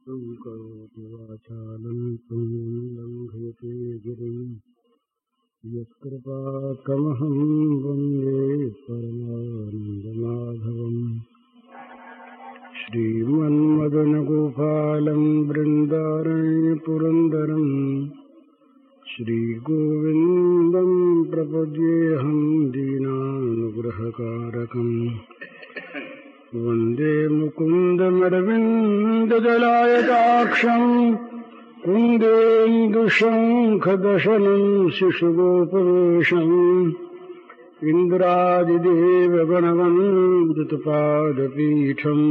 करोति वाचालं लङ्घयते गिरिं यत्कृपात्तमहं वन्दे परमानन्दमाधवम्। श्रीमन्मदनगोपालं बृन्दारण्यपुरन्दरं श्रीगोविन्दं प्रपद्येऽहं दीनानुग्रहकारकम्। वन्दे मुकुन्दमरविन्ददलायताक्षं कुन्देन्दुशङ्खदशनं शिशुगोपवेशम् इन्द्रादिदेवगणवन्दितपादपीठम्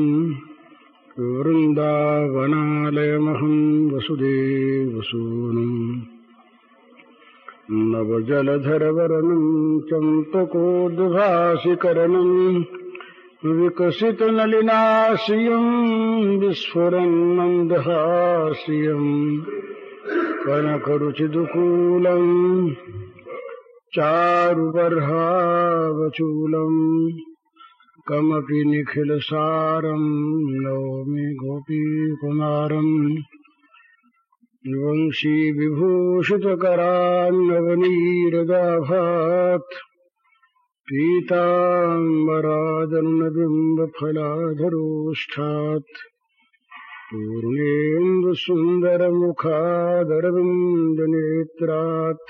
वृन्दावनालयमहं वसुदेवसूनुम्। नवजलधरवरनं चम्पकोद्भासिकरणं विकसितनलिनाश्रियं विस्फुरन्मन्दहास्यं कनकरुचिदुकूलं चारुबर्हावचूलं कमपि निखिलसारं नौमि गोपीकुमारम्। वंशीविभूषितकरान्नवनीरदाभात् पीताम्बरादर्णबिम्बफलाधरोष्ठात् पूर्णेन्दुसुन्दरमुखादरविन्दनेत्रात्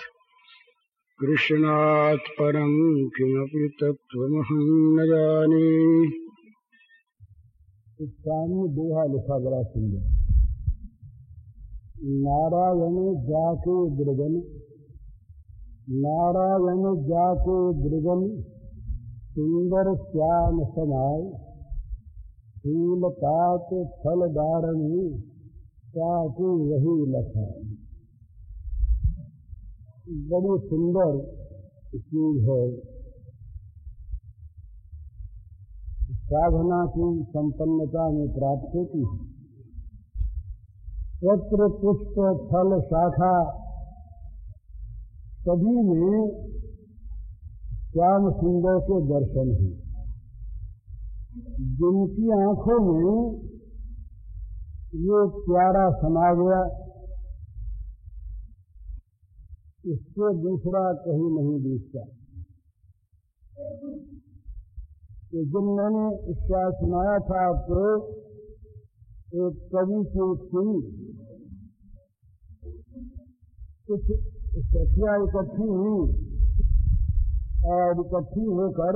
कृष्णात् परं किमपि तत्त्वमहं न जाने। इस सामने दोहा लिखा बड़ा सुंदर। नारायण जाके दृगन, नारायण जाके दृगन, सुंदर श्याम समाय, फूल पात फल दारणी, ताकि वही लखाए। बड़ी सुंदर चीज है साधना की संपन्नता में प्राप्त होती है। पत्र पुष्प फल शाखा सभी में श्याम सुंदर के दर्शन हैं। जिनकी आंखों में ये प्यारा समा गया, इससे दूसरा कहीं नहीं दिखता। तो जब मैंने इसका सुनाया था आपको, एक कवि की उक्ति, कुछ सखियाँ इकट्ठी हुई और इकट्ठी होकर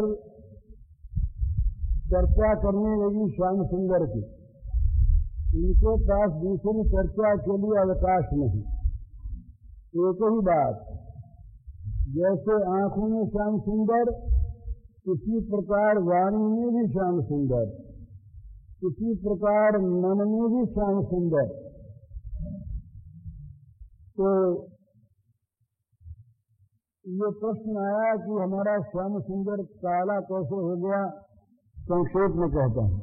चर्चा करने लगी श्याम सुंदर की। इनके पास दूसरी चर्चा के लिए अवकाश नहीं। एक ही बात, जैसे आंखों में श्याम सुंदर, इसी प्रकार वाणी में भी श्याम सुंदर, इसी प्रकार मन में भी श्याम सुंदर। तो ये प्रश्न आया कि हमारा श्याम सुंदर काला कैसे हो गया, संक्षेप में कहता हूं।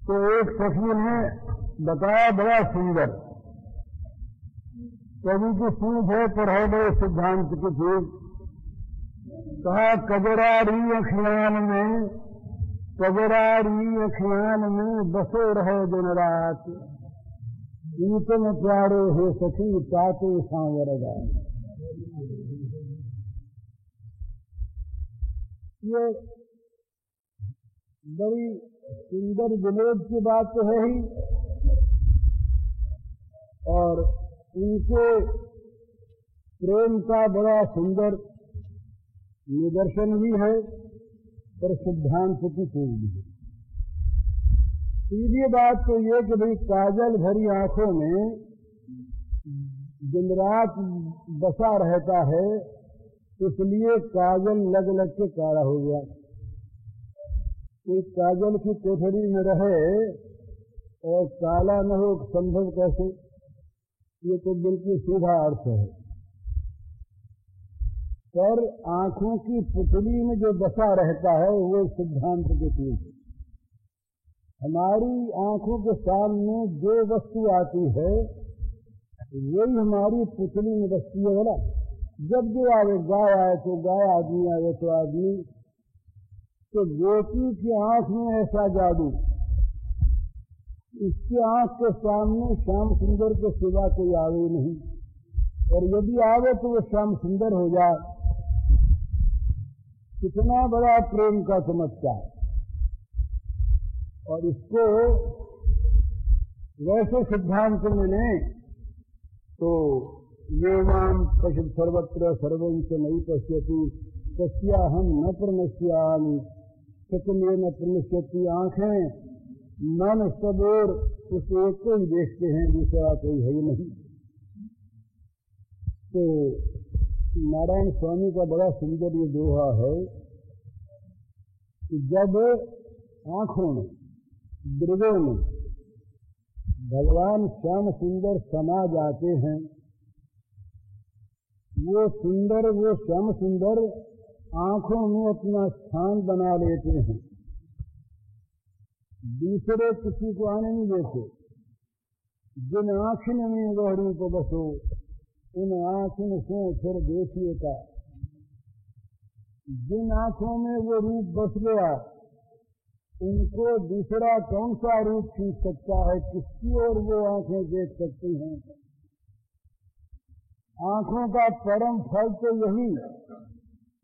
तो एक सखी ने बताया बड़ा सुंदर, कवि की सूझ है पर है बड़े सिद्धांत की चीज। कहा कजरारी अखियान में, कजरारी अखियान में बसे रहे दिन रात, इतम प्यारे हो सखी ताते सांवरदा। ये बड़ी सुंदर विनोद की बात तो है ही, और उनके प्रेम का बड़ा सुंदर निदर्शन भी है, पर सिद्धांत की चीज भी है। सीधी बात तो ये कि भाई काजल भरी आंखों में दिन रात बसा रहता है, इसलिए काजल लग लग के काला हो गया। एक काजल की कोठरी में रहे और काला न हो संभव कैसे? ये तो बिल्कुल सीधा अर्थ है। पर आंखों की पुतली में जो बसा रहता है वो सिद्धांत के चीज है। हमारी आंखों के सामने जो वस्तु आती है वही हमारी पुतली में बसती है। बोला जब जो आवे, गाय आए तो गाय, आदमी आए तो आदमी। तो गोपी की आंख में ऐसा जादू, इसकी आंख के सामने श्याम सुंदर के सिवा कोई आवे नहीं, और यदि आवे तो वो श्याम सुंदर हो जाए। कितना बड़ा प्रेम का चमत्कार। और इसको वैसे सिद्धांत मिले तो ये नाम पश्चिम सर्वत्र सर्वंच नहीं पश्यति तस्या हम न प्रणश्यामि सतमे न प्रणश्यति। आंखें मन सब और उस एक को ही देखते हैं, दूसरा कोई है ही नहीं। तो नारायण स्वामी का बड़ा सुंदर ये दोहा है कि जब आंखों में दृगों में भगवान श्याम सुंदर समा जाते हैं, वो सुंदर वो श्याम सुंदर आंखों में अपना स्थान बना लेते हैं, दूसरे किसी को आने नहीं देते। जिन आँखिन में वह रूप बसो उन आँखिन से फिर देखिए का। जिन आँखों में वो रूप बस गया उनको दूसरा कौन सा रूप खींच सकता है, किसकी ओर वो आंखें देख सकती हैं। आंखों का परम फल तो यही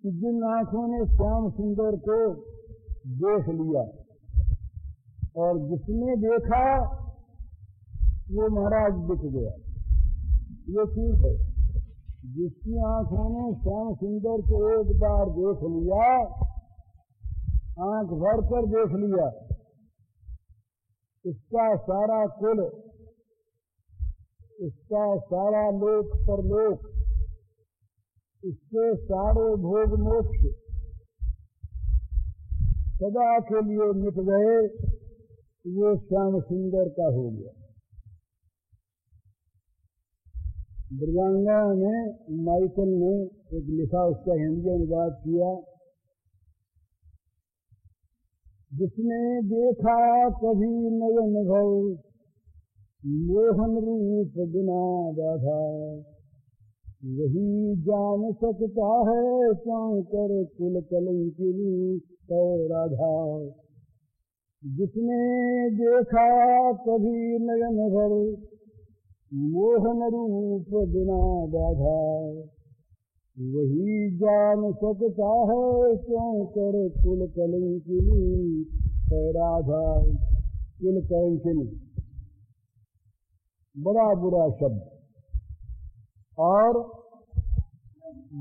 कि जिन आंखों ने श्याम सुंदर को देख लिया और जिसने देखा वो महाराज दिख गया। ये ठीक है, जिसकी आंखों ने श्याम सुंदर को एक बार देख लिया, आंख भर कर देख लिया, इसका सारा कुल, इसका सारा लोक परलोक, इसके सारे भोग मोक्ष सदा के लिए मिट गए। वो श्याम सुंदर का हो गया। मृगांगा में माइकल ने एक लिखा, उसका हिंदी अनुवाद किया। जिसने देखा कभी नयन भव मोहन रूप बिना बाधा, वही जान सकता है क्यों कर कुल कलंकिनी तो राधा। जिसने देखा कभी नयन भव मोहन रूप बिना बाधा, वही जान सकता है क्यों कर कुल कलंकिनी है राधा। कुल कलंकिनी बड़ा बुरा शब्द, और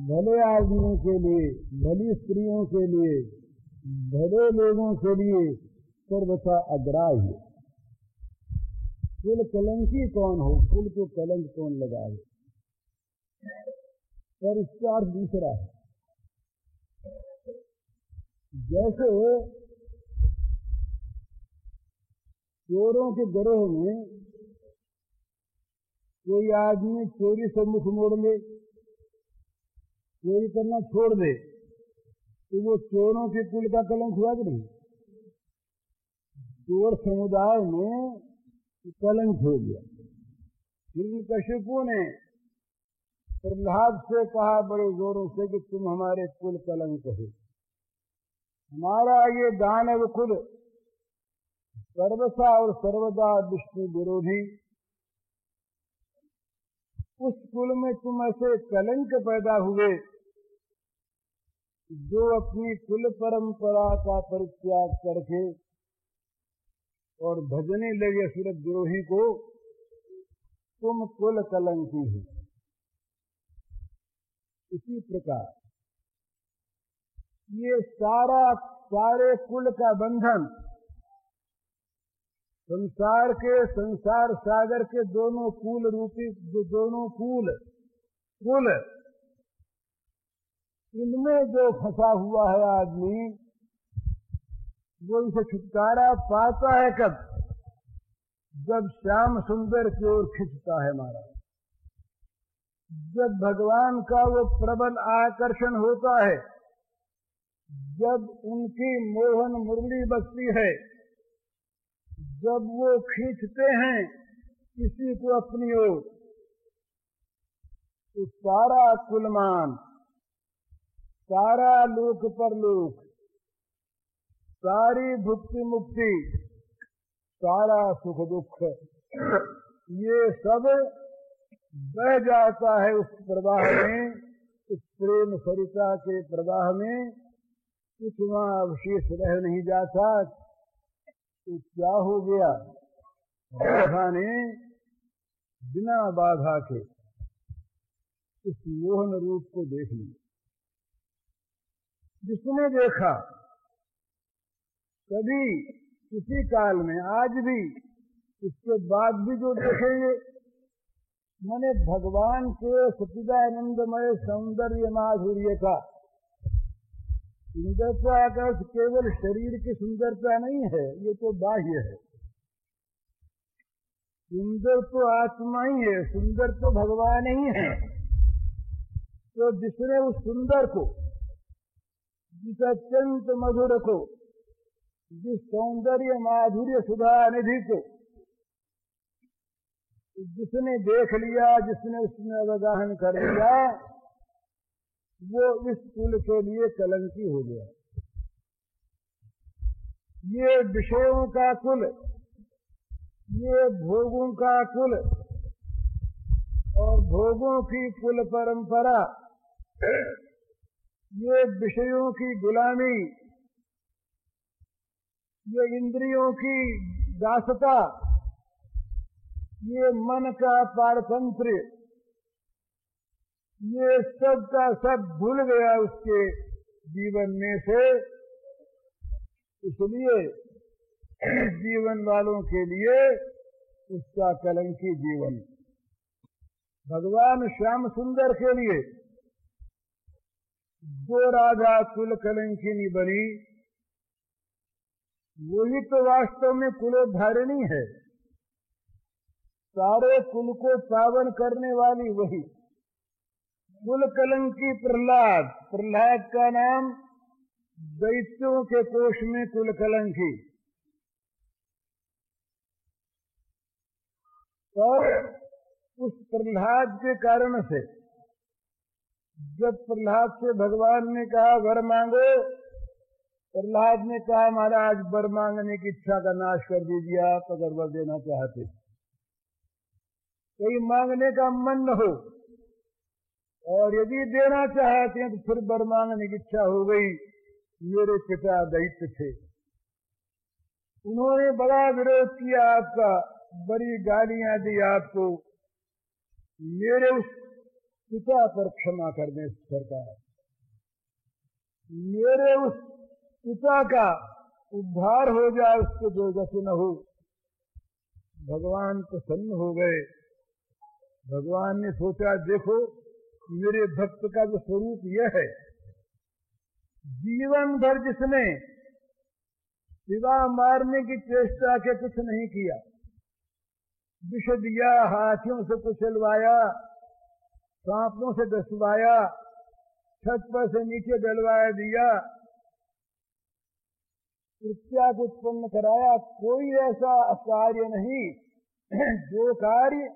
भले आदमियों के लिए, भली स्त्रियों के लिए, भले लोगों के लिए सर्वथा अग्राह्य। कुल कलंकी कौन हो, कुल को कलंक कौन लगाए, पर इसका अर्थ दूसरा है। जैसे चोरों के गिरोह में कोई आदमी चोरी से मुख मोड़ ले, चोरी करना छोड़ दे, तो वो चोरों के कुल का कलंक हुआ कि नहीं? चोर समुदाय में कलंक हो गया। हिरण्यकशिपु ने प्रहलाद से कहा बड़े जोरों से कि तुम हमारे कुल कलंक हो। हमारा ये दानव कुल सर्वथा और सर्वदा विष्णु विरोधी, उस कुल में तुम ऐसे कलंक पैदा हुए जो अपनी कुल परंपरा का परित्याग करके और भजने लगे असुर द्रोही को, तुम कुल कलंकी हो। इसी प्रकार ये सारे कुल का बंधन संसार के, संसार सागर के दोनों कूल रूपी, जो दोनों कुल इनमें जो फंसा हुआ है आदमी, वो इसे छुटकारा पाता है कब? जब श्याम सुंदर की ओर खिंचता है महाराज, जब भगवान का वो प्रबल आकर्षण होता है, जब उनकी मोहन मुरली बजती है, जब वो खींचते हैं किसी को अपनी ओर, तो सारा कुलमान, सारा लोक परलोक, सारी भुक्ति मुक्ति, सारा सुख दुख ये सब बह जाता है उस प्रवाह में, उस प्रेम सरिता के प्रवाह में। कुछ वहाँ अवशेष रह नहीं जाता। तो क्या हो गया, राधा ने बिना बाधा के उस मोहन रूप को देख लिया। जिसने देखा, कभी किसी काल में, आज भी, इसके बाद भी जो देखेंगे, माने भगवान के सच्चिदानंदमय सौंदर्य माधुर्य का, सुंदरता का केवल शरीर की सुंदरता नहीं है, ये तो बाह्य है। सुंदर तो आत्मा ही है, सुंदर तो भगवान ही है। तो जिसने उस सुंदर को, जिस अत्यंत मधुर को, जिस सौंदर्य माधुर्य सुधा निधि को जिसने देख लिया, जिसने उसमें अवगाहन कर लिया, वो इस कुल के लिए कलंकी हो गया। ये विषयों का कुल, ये भोगों का कुल और भोगों की कुल परंपरा, ये विषयों की गुलामी, ये इंद्रियों की दासता, ये मन का पारतंत्र, ये सब का सब भूल गया उसके जीवन में से। इसलिए जीवन वालों के लिए उसका कलंकी जीवन। भगवान श्याम सुंदर के लिए जो राधा कुल कलंकिनी बनी, वही तो वास्तव में कुलोद्धारिणी है। सारे कुल को पावन करने वाली वही। कुल कलंकी प्रहलाद, प्रहलाद का नाम दैत्यों के कोष में कुल कलंकी। और उस प्रहलाद के कारण से, जब प्रहलाद से भगवान ने कहा वर मांगो, प्रहलाद ने कहा महाराज वर मांगने की इच्छा का नाश कर दीजिए आप, अगर वर देना चाहते। कोई मांगने का मन न हो, और यदि देना चाहते हैं तो फिर वर मांगने की इच्छा हो गई। मेरे पिता दैत्य थे, उन्होंने बड़ा विरोध किया आपका, बड़ी गालियां दी आपको। मेरे उस पिता पर क्षमा कर दें सरकार, मेरे उस पिता का उद्धार हो जाए, उसको दुर्गति न हो। भगवान प्रसन्न हो गए। भगवान ने सोचा देखो मेरे भक्त का जो स्वरूप यह है, जीवन भर जिसने सिवा मारने की चेष्टा के कुछ नहीं किया, विष दिया, हाथियों से कुचलवाया, सांपों से डसवाया, छत पर से नीचे डलवाया दिया, इत्यादि उत्पन्न कराया, कोई ऐसा कार्य नहीं जो कार्य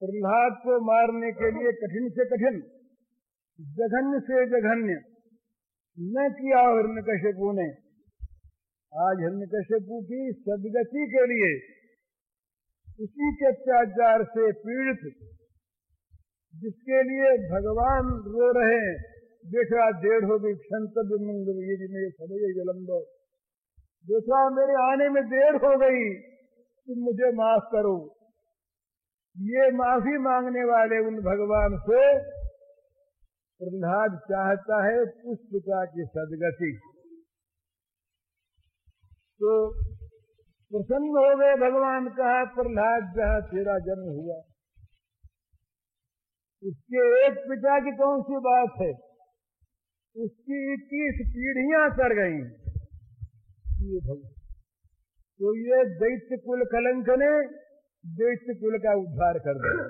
प्रहलाद को मारने के लिए कठिन से कठिन, जघन्य से जघन्य न किया हिरण्यकश्यपु ने। आज हिरण्यकश्यपु की सद्गति के लिए उसी के अत्याचार से पीड़ित, जिसके लिए भगवान रो रहे हैं, देखा देर हो गई, क्षंतव्य मंगल ये मेरे सदैव विलंब, देखा मेरे आने में देर हो गई, तुम मुझे माफ करो। ये माफी मांगने वाले उन भगवान से प्रहलाद चाहता है उस पिता की सदगति। तो प्रसन्न हो गए भगवान, कहा प्रहलाद जहां तेरा जन्म हुआ, उसके एक पिता की कौन सी बात है, उसकी 21 पीढ़ियां कर गई। तो ये दैत्य कुल कलंक ने दैत्य कुल का उद्धार कर दिया।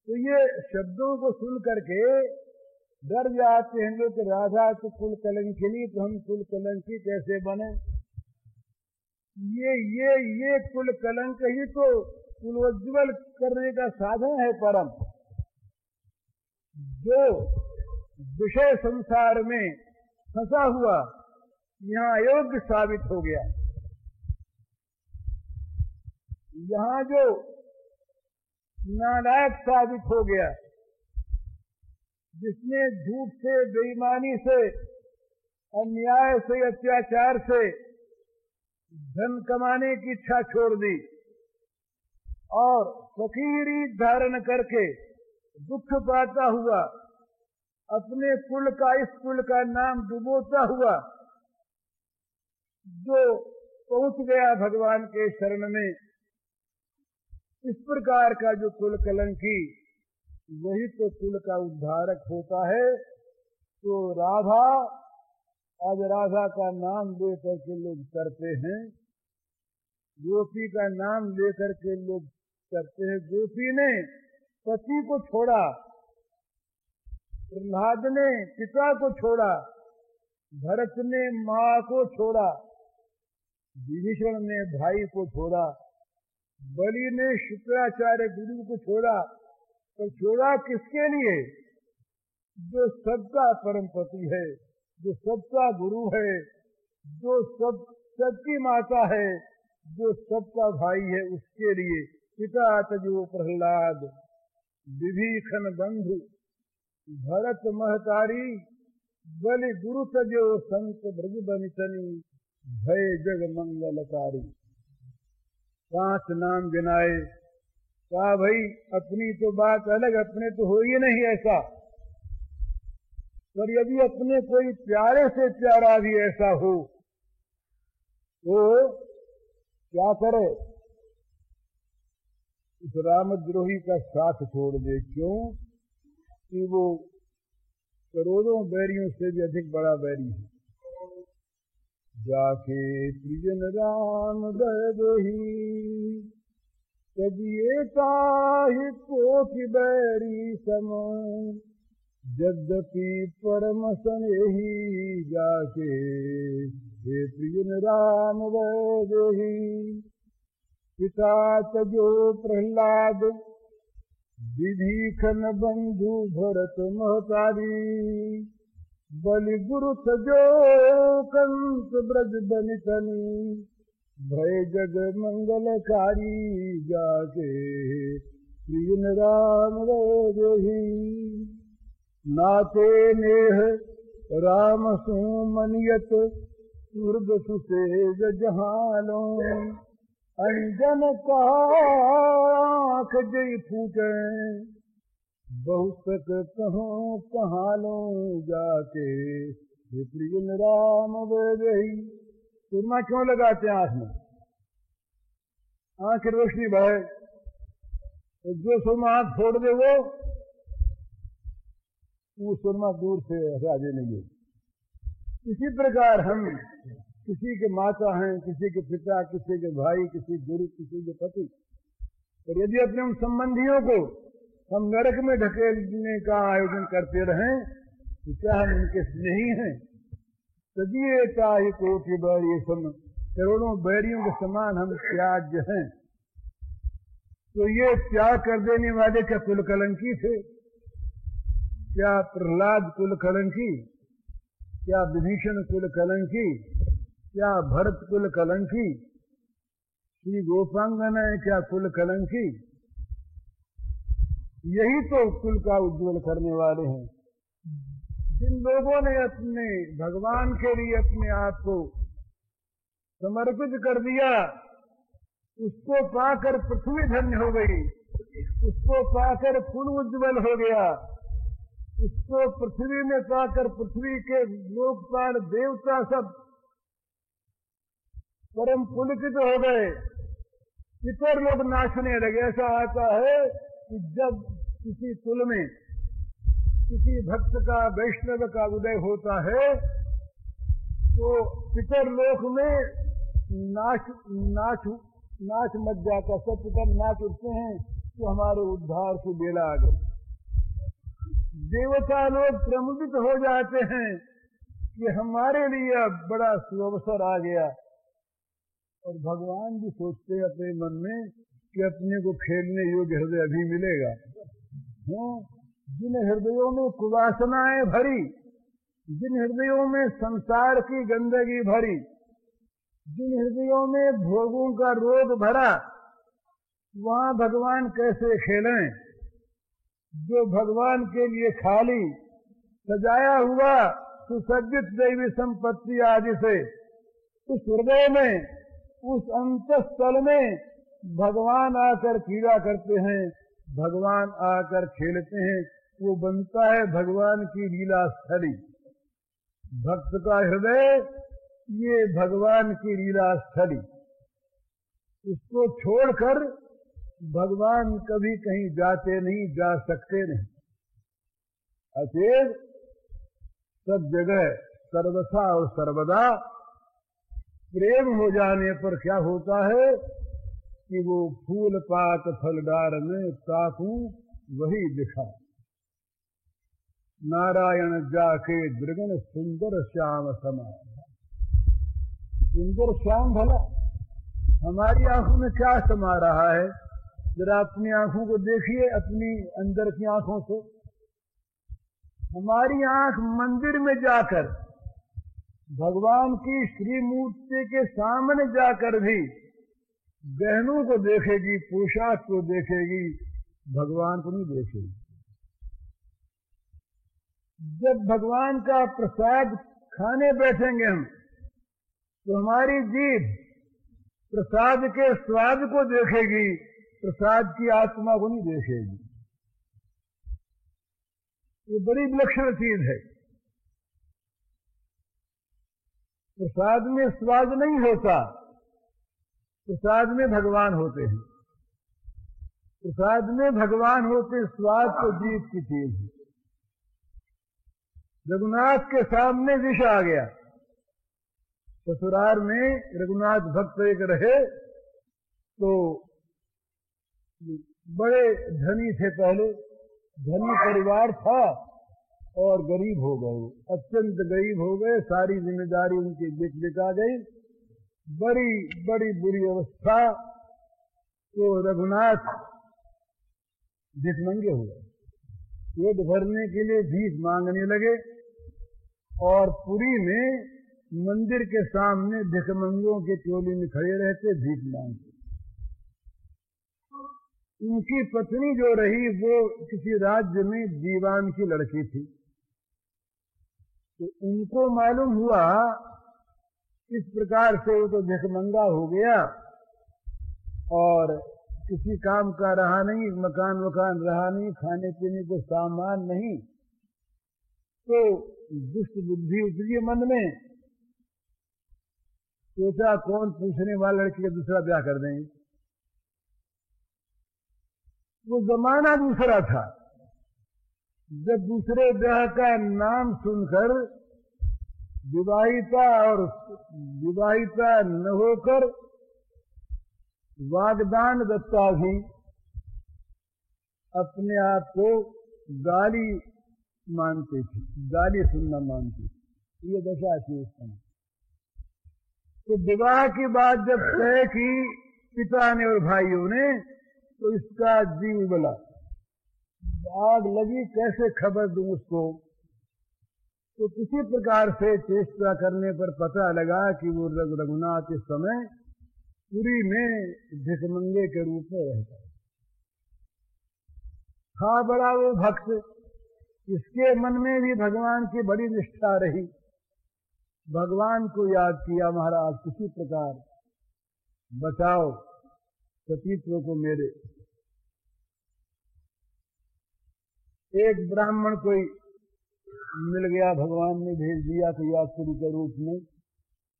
तो ये शब्दों को सुन करके डर जाते हैं लोग, राधा तो कुल कलंकिनी, तो हम कुल कलंकी कैसे बने। ये कुल कलंक ही तो कुलोज्ज्वल करने का साधन है परम। जो विषय संसार में फंसा हुआ यहाँ अयोग्य साबित हो गया, यहाँ जो नालायक साबित हो गया, जिसने झूठ से, बेईमानी से, अन्याय से, अत्याचार से धन कमाने की इच्छा छोड़ दी और फकीरी धारण करके दुख पाता हुआ, अपने कुल का, इस कुल का नाम डुबोता हुआ जो पहुंच गया भगवान के शरण में, इस प्रकार का जो कुल कलंकी, वही तो कुल का उद्धारक होता है। तो राधा, आज राधा का नाम लेकर के लोग करते हैं, गोपी का नाम लेकर के लोग करते हैं। गोपी ने पति को छोड़ा, प्रहलाद ने पिता को छोड़ा, भरत ने माँ को छोड़ा, विभीषण ने भाई को छोड़ा, बलि ने शुक्राचार्य गुरु को छोड़ा। तो छोड़ा किसके लिए? जो सबका परम पति है, जो सबका गुरु है, जो सबकी माता है, जो सबका भाई है, उसके लिए। पिता तजो प्रहलाद, विभीषण बंधु, भरत महतारी, बलि गुरु तजो संत ब्रज बनितनी, भय जग मंगलकारी। 5 नाम गिनाए। कहा भाई अपनी तो बात अलग, अपने तो हो ही नहीं ऐसा, पर यदि अपने कोई प्यारे से प्यारा भी ऐसा हो तो क्या करे? उस रामद्रोही का साथ छोड़ दे। क्यों? कि वो करोड़ों बैरियों से भी अधिक बड़ा बैरी है। जाके प्रियन राम दही, कबिए ताहि कोटि बैरी सम, यद्यपि परम स्नेही, जाके हे प्रियन राम दही। पिता तजो प्रहलाद, विभीषण बंधु भरत महतारी, बलि गुरु तजो कंस ब्रज बनितनी, भय जग मंगलकारी, जाके प्रियन राम रही। नाते नेह राम सुमनियत, स्वर्ग सुसेज जहानो, अंजन आँख जई फूटे, बहुत कहूँ कहाँ लो, जाके प्रियन राम रही। सुरमा क्यों लगाते हैं आँख में? आँख की रोशनी बहे, तो जो सुरमा आँख छोड़ दे वो सुरमा दूर से हटा देने लगे। इसी प्रकार हम किसी के माता हैं, किसी के पिता, किसी के भाई, किसी गुरु, किसी के पति, और यदि अपने उन संबंधियों को हम नरक में ढकेलने का आयोजन करते रहें तो क्या हम उनके स्नेही हैं? सदिए ताहि कोटि बैरी सम, करोड़ों बैरियों के समान हम त्याज्य हैं। तो ये त्याग कर देने वाले क्या कुल कलंकी थे? क्या प्रहलाद कुल कलंकी? क्या विभीषण कुल कलंकी? क्या भरत कुल कलंकी? श्री गोपांगना क्या कुल कलंकी? यही तो कुल का उज्ज्वल करने वाले हैं। जिन लोगों ने अपने भगवान के लिए अपने आप को समर्पित कर दिया, उसको पाकर पृथ्वी धन्य हो गई, उसको पाकर कुल उज्ज्वल हो गया, उसको पृथ्वी में पाकर पृथ्वी के लोकपाल देवता सब परम पुलकित हो गए, इतर लोग नाचने लगे। ऐसा आता है कि जब किसी कुल में किसी भक्त का, वैष्णव का उदय होता है तो पितर लोक में नाच मच जाता, सब पितर नाच उठते हैं तो हमारे उद्धार की बेला आ गई। देवता लोग प्रमुदित हो जाते हैं कि हमारे लिए बड़ा सुअवसर आ गया, और भगवान भी सोचते हैं अपने मन में कि अपने को खेलने योग्य हृदय अभी मिलेगा। जिन हृदयों में कुवासनाएं भरी, जिन हृदयों में संसार की गंदगी भरी, जिन हृदयों में भोगों का रोग भरा, वहां भगवान कैसे खेलें? जो भगवान के लिए खाली सजाया हुआ सुसज्जित दैवी संपत्ति आदि से उस हृदय में, उस अंतस्थल में भगवान आकर क्रीड़ा करते हैं, भगवान आकर खेलते हैं, वो बनता है भगवान की लीला स्थली। भक्त का हृदय ये भगवान की लीला स्थली। इसको छोड़कर भगवान कभी कहीं जाते नहीं, जा सकते नहीं। अतएव सब जगह सर्वथा और सर्वदा प्रेम हो जाने पर क्या होता है कि वो फूल पात फलदार में ताकूं वही दिखा। नारायण जाके दृगन सुंदर श्याम समा। सुंदर श्याम भला हमारी आंखों में क्या समा रहा है? जरा अपनी आंखों को देखिए, अपनी अंदर की आंखों से। हमारी आंख मंदिर में जाकर, भगवान की श्री मूर्ति के सामने जाकर भी गहनों को देखेगी, पोशाक को देखेगी, भगवान को नहीं देखेगी। जब भगवान का प्रसाद खाने बैठेंगे हम, तो हमारी जीभ प्रसाद के स्वाद को देखेगी, प्रसाद की आत्मा को नहीं देखेगी। ये बड़ी विलक्षण चीज है। प्रसाद में स्वाद नहीं होता, प्रसाद में भगवान होते हैं। प्रसाद में भगवान होते, स्वाद तो जीव की चीज है। रघुनाथ के सामने विष आ गया। ससुराल में रघुनाथ भक्त एक रहे, तो बड़े धनी थे, पहले धनी परिवार था और गरीब हो गए, अत्यंत गरीब हो गए। सारी जिम्मेदारी उनकी बिका गई, बड़ी बड़ी बुरी अवस्था। तो रघुनाथ भिखमंगे हो गए, पेट भरने के लिए भीख मांगने लगे और पुरी में मंदिर के सामने भिखमंगों के टोली में खड़े रहते, भीख मांगते। उनकी पत्नी जो रही वो किसी राज्य में दीवान की लड़की थी। तो उनको मालूम हुआ इस प्रकार से वो तो भिखमंगा हो गया और किसी काम का रहा नहीं, मकान वकान रहा नहीं, खाने पीने को सामान नहीं। तो दुष्ट बुद्धि उतरी मन में, सोचा कौन पूछने वाला लड़की का दूसरा ब्याह कर देंगे। वो जमाना दूसरा था, जब दूसरे ब्याह का नाम सुनकर विवाहिता और विवाहिता न होकर वागदान दत्ता भी अपने आप को गाली मानती थी, गाली सुनना मानती थी। ये दशा थी उस समय। तो विवाह की बात जब तय की पिता ने और भाइयों ने, तो इसका जीव उबला, आग लगी, कैसे खबर दूं उसको। तो किसी प्रकार से चेष्टा करने पर पता लगा कि वो रघुनाथ इस समय पुरी में भिखमंगे के रूप में रहता था। बड़ा वो भक्त, इसके मन में भी भगवान की बड़ी निष्ठा रही। भगवान को याद किया, महाराज किसी प्रकार बचाओ सतीत्व को मेरे। एक ब्राह्मण कोई मिल गया, भगवान ने भेज दिया कि यात्री के रूप में।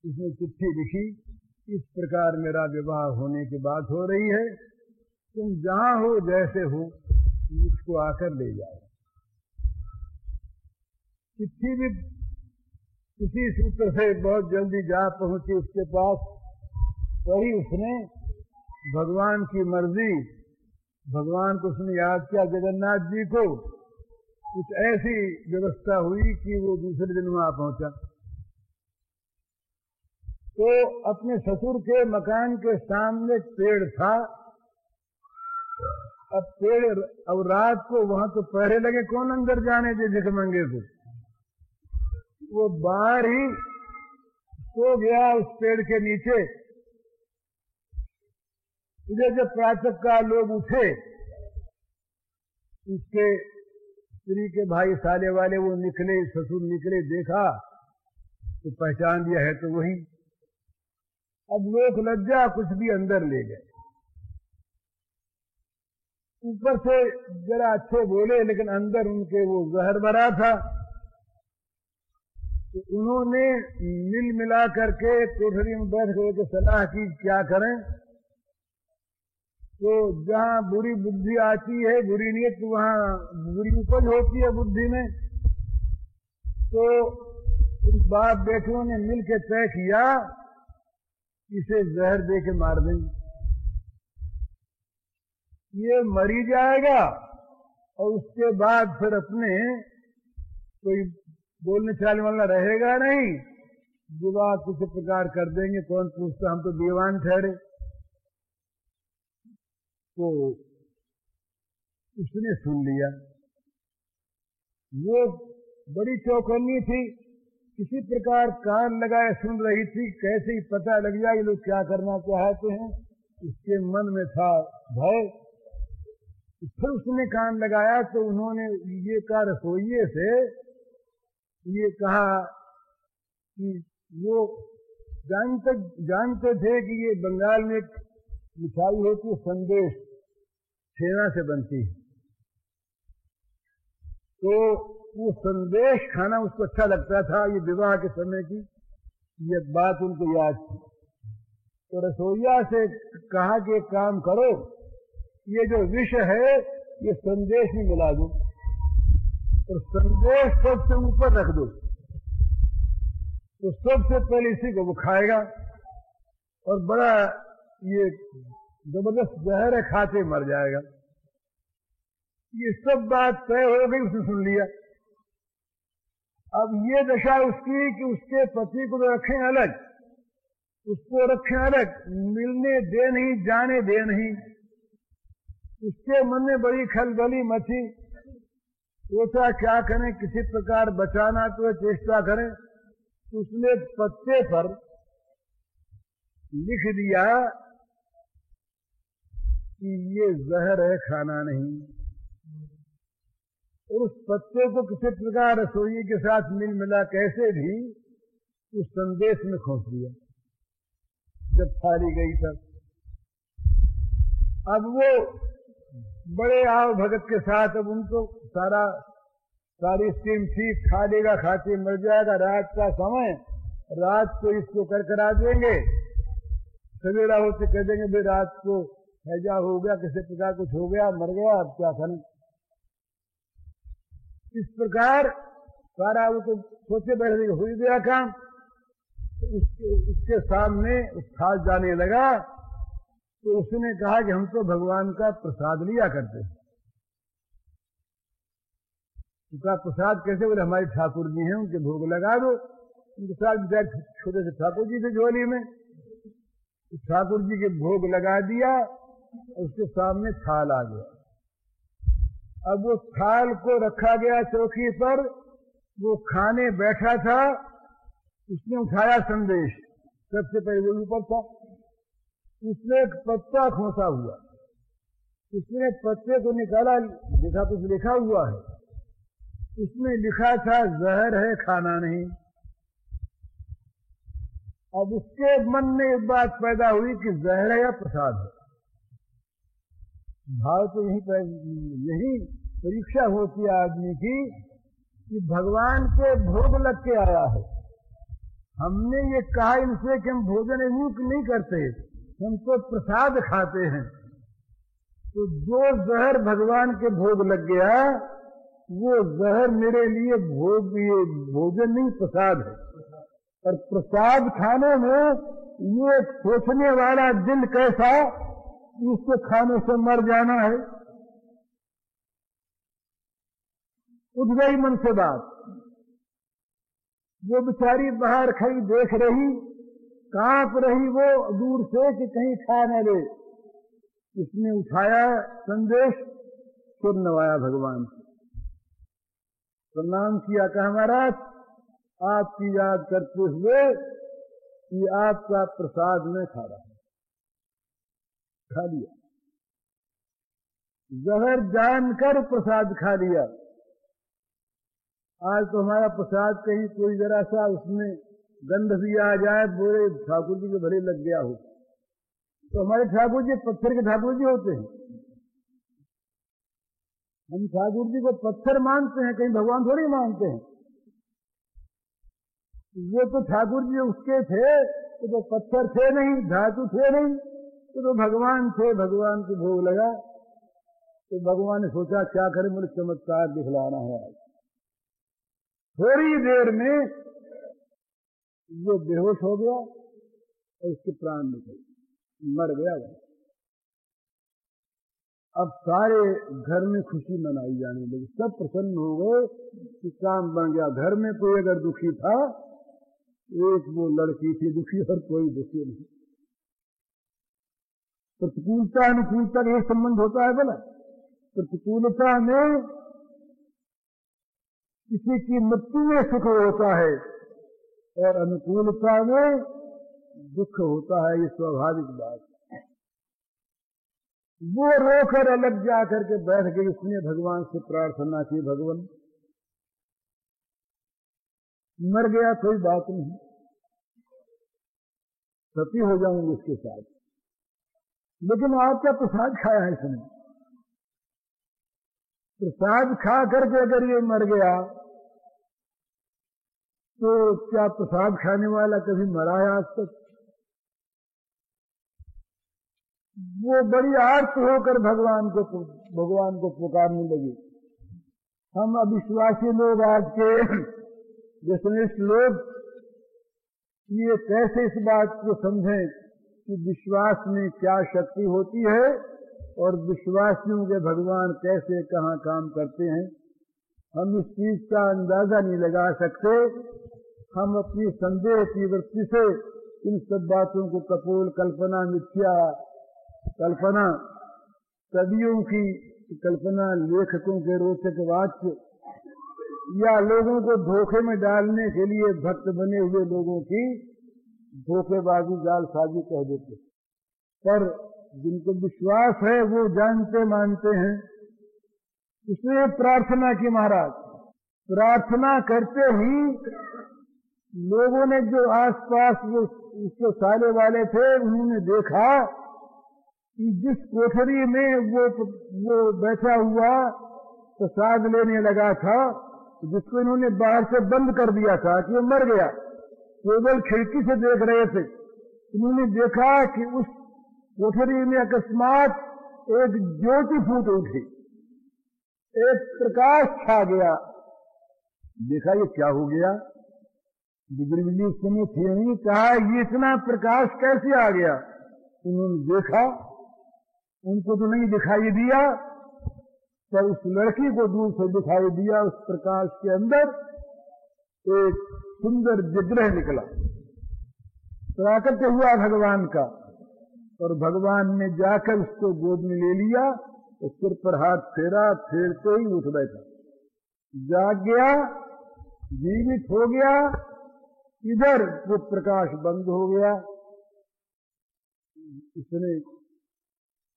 उसने चिट्ठी लिखी, इस प्रकार मेरा विवाह होने की बात हो रही है, तुम जहां हो जैसे हो मुझको आकर ले जाओ। चिट्ठी भी किसी सूत्र से बहुत जल्दी जा पहुंची उसके पास। वही उसने भगवान की मर्जी, भगवान को उसने याद किया, जगन्नाथ जी को कुछ ऐसी व्यवस्था हुई कि वो दूसरे दिन वहां पहुंचा। तो अपने ससुर के मकान के सामने पेड़ था। अब पेड़, अब रात को वहां तो पहरे लगे, कौन अंदर जाने दे भिखमंगे को। वो बाहर ही सो गया उस पेड़ के नीचे। इधर जब प्रातः का लोग उठे, उसके स्त्री के भाई साले वाले वो निकले, ससुर निकले, देखा तो पहचान दिया है तो वही। अब लोग लज्जा कुछ भी अंदर ले गए। ऊपर से जरा अच्छे बोले, लेकिन अंदर उनके वो जहर भरा था। तो उन्होंने मिल मिला करके कोठरी में बैठ करके सलाह की क्या करें। तो जहां बुरी बुद्धि आती है, बुरी नीयत, वहां बुरी उपज होती है बुद्धि में। तो उस बाप बेटों ने मिल के तय किया इसे जहर दे के मार देंगे, ये मरी जाएगा और उसके बाद फिर अपने कोई बोलने चालने वाला रहेगा नहीं, विवाह किसी प्रकार कर देंगे, कौन पूछता, हम तो दीवान ठहरे। तो उसने सुन लिया। वो बड़ी चौकन्नी थी, किसी प्रकार कान लगाए सुन रही थी, कैसे ही पता लग जाए ये लोग क्या करना चाहते हैं। उसके मन में था भय। फिर उसने कान लगाया तो उन्होंने ये कहा रसोइये से, ये कहा कि वो जानते थे कि ये बंगाल में एक मिठाई होती है संदेश, छेना से बनती है। तो वो संदेश खाना उसको अच्छा लगता था। ये विवाह के समय की ये बात उनको याद थी। तो रसोइया से कहा कि एक काम करो, ये जो विष है ये संदेश में मिला दो और संदेश सबसे ऊपर रख दो, तो सबसे पहले इसी को वो खाएगा और बड़ा ये जबरदस्त जहर है, खाते मर जाएगा। ये सब बात तय हो गई, उसने सुन लिया। अब ये दशा उसकी कि उसके पति को तो रखें अलग, उसको रखें अलग, मिलने दे नहीं, जाने दे नहीं। उसके मन में बड़ी खलबली मची। सोचा क्या करें, किसी प्रकार बचाना तो चेष्टा करें। उसने पत्ते पर लिख दिया कि ये जहर है, खाना नहीं। और उस पत्ते को किसी प्रकार रसोई के साथ मिल मिला कैसे भी उस संदेश में खोस दिया। जब थाली गई तब अब वो बड़े आव भगत के साथ, अब उनको सारी स्कीम ठीक, खा लेगा, खाते मर जाएगा। रात का समय, रात को इसको करा देंगे, सवेरा होते कह देंगे भाई रात को हैजा हो गया, किसी प्रकार कुछ हो गया, मर गया, अब क्या करें। इस प्रकार सारा वो तो सोचे बैठे हो ही गया काम। तो उसके सामने उठा जाने लगा। तो उसने कहा कि हम तो भगवान का प्रसाद लिया करते हैं। उनका प्रसाद कैसे? बोले हमारे ठाकुर जी हैं, उनके भोग लगा दो। उनके साथ छोटे से ठाकुर जी थे झोली में, ठाकुर जी के भोग लगा दिया। उसके सामने थाल आ गया। अब वो थाल को रखा गया चौकी पर, वो खाने बैठा था। उसने उठाया संदेश, सबसे पहले वो ऊपर था। उसने एक पत्ता खोसा हुआ, उसने पत्ते को निकाला, देखा कुछ लिखा हुआ है। उसमें लिखा था जहर है, खाना नहीं। अब उसके मन में एक बात पैदा हुई कि जहर है या प्रसाद है। भाव तो यही परीक्षा होती है आदमी की कि भगवान के भोग लग के आया है। हमने ये कहा इनसे कि हम भोजन नहीं करते, हम तो प्रसाद खाते हैं। तो जो जहर भगवान के भोग लग गया, वो जहर मेरे लिए भोजन नहीं, प्रसाद है। और प्रसाद खाने में ये सोचने वाला दिल कैसा, इसके खाने से मर जाना है। उठ गई मन से बात। वो बेचारी बाहर खड़ी देख रही, कांप रही वो दूर से कि कहीं खा न ले। इसने उठाया संदेश, सिर नवाया भगवान से, प्रणाम किया, कहा महाराज आपकी याद करते हुए ये आपका प्रसाद में खा रहा हूं। खा लिया, जहर जानकर प्रसाद खा लिया। आज तो हमारा प्रसाद कहीं कोई जरा सा उसमें गंध भी आ जाए, बोले ठाकुर जी के भले लग गया हो, तो हमारे ठाकुर जी पत्थर के ठाकुर जी होते हैं। हम ठाकुर जी को पत्थर मानते हैं, कहीं भगवान थोड़ी मानते हैं। वो तो ठाकुर जी उसके थे, तो पत्थर थे नहीं, धातु थे नहीं, तो भगवान थे। भगवान को भोग लगा तो भगवान ने सोचा क्या करें, मुझे चमत्कार दिखलाना है आज। थोड़ी देर में वो बेहोश हो गया और उसके प्राण निकल, मर गया। अब सारे घर में खुशी मनाई जाने लगी, सब प्रसन्न हो गए कि काम बन गया। घर में कोई अगर दुखी था, एक वो लड़की थी दुखी और कोई दुखी नहीं। प्रतिकूलता अनुकूलता का संबंध होता है बोला। प्रतिकूलता में किसी की मृत्यु में सुख होता है और अनुकूलता में दुख होता है, ये स्वाभाविक बात है। वो रोकर अलग जाकर के बैठ गई, उसने भगवान से प्रार्थना की, भगवान मर गया कोई बात नहीं, सती हो जाऊंगी उसके साथ, लेकिन आपका प्रसाद खाया है इसने। प्रसाद खा करके अगर ये मर गया तो क्या प्रसाद खाने वाला कभी मरा है आज तक? वो बड़ी आर्त होकर भगवान को पुकारने लगी। हम अविश्वासी लोग, आज के व्यसनिष्ठ लोग, ये कैसे इस बात को समझें कि विश्वास में क्या शक्ति होती है और विश्वासियों के भगवान कैसे कहाँ काम करते हैं। हम इस चीज का अंदाजा नहीं लगा सकते। हम अपनी संदेह की वृत्ति से इन सब बातों को कपोल कल्पना, मिथ्या कल्पना, कवियों की कल्पना, लेखकों के रोचक वाक्य या लोगों को धोखे में डालने के लिए भक्त बने हुए लोगों की धोखेबाजी, जालसाजी कह देते। पर जिनको विश्वास है वो जानते मानते हैं। इसलिए प्रार्थना की महाराज। प्रार्थना करते ही लोगों ने, जो आसपास वो उसके साले वाले थे, उन्होंने देखा कि जिस कोठरी में वो बैठा हुआ प्रसाद लेने लगा था, जिसको इन्होंने बाहर से बंद कर दिया था कि वो मर गया, केवल खिड़की से देख रहे थे, इन्होंने देखा कि उस कोठरी में अकस्मात एक ज्योति फूट उठी, एक प्रकाश छा गया। देखा ये क्या हो गया, बिजली उस समय थी नहीं, कहा ये इतना प्रकाश कैसे आ गया। उन्होंने देखा, उनको तो नहीं दिखाई दिया, पर उस लड़की को दूर से दिखाई दिया। उस प्रकाश के अंदर एक सुंदर विग्रह निकला, प्राकट्य हुआ भगवान का, और भगवान ने जाकर उसको गोद में ले लिया, उस सिर पर हाथ फेरा, फेरते ही उठ बैठा, जाग गया, जीवित हो गया। इधर वो प्रकाश बंद हो गया। इसने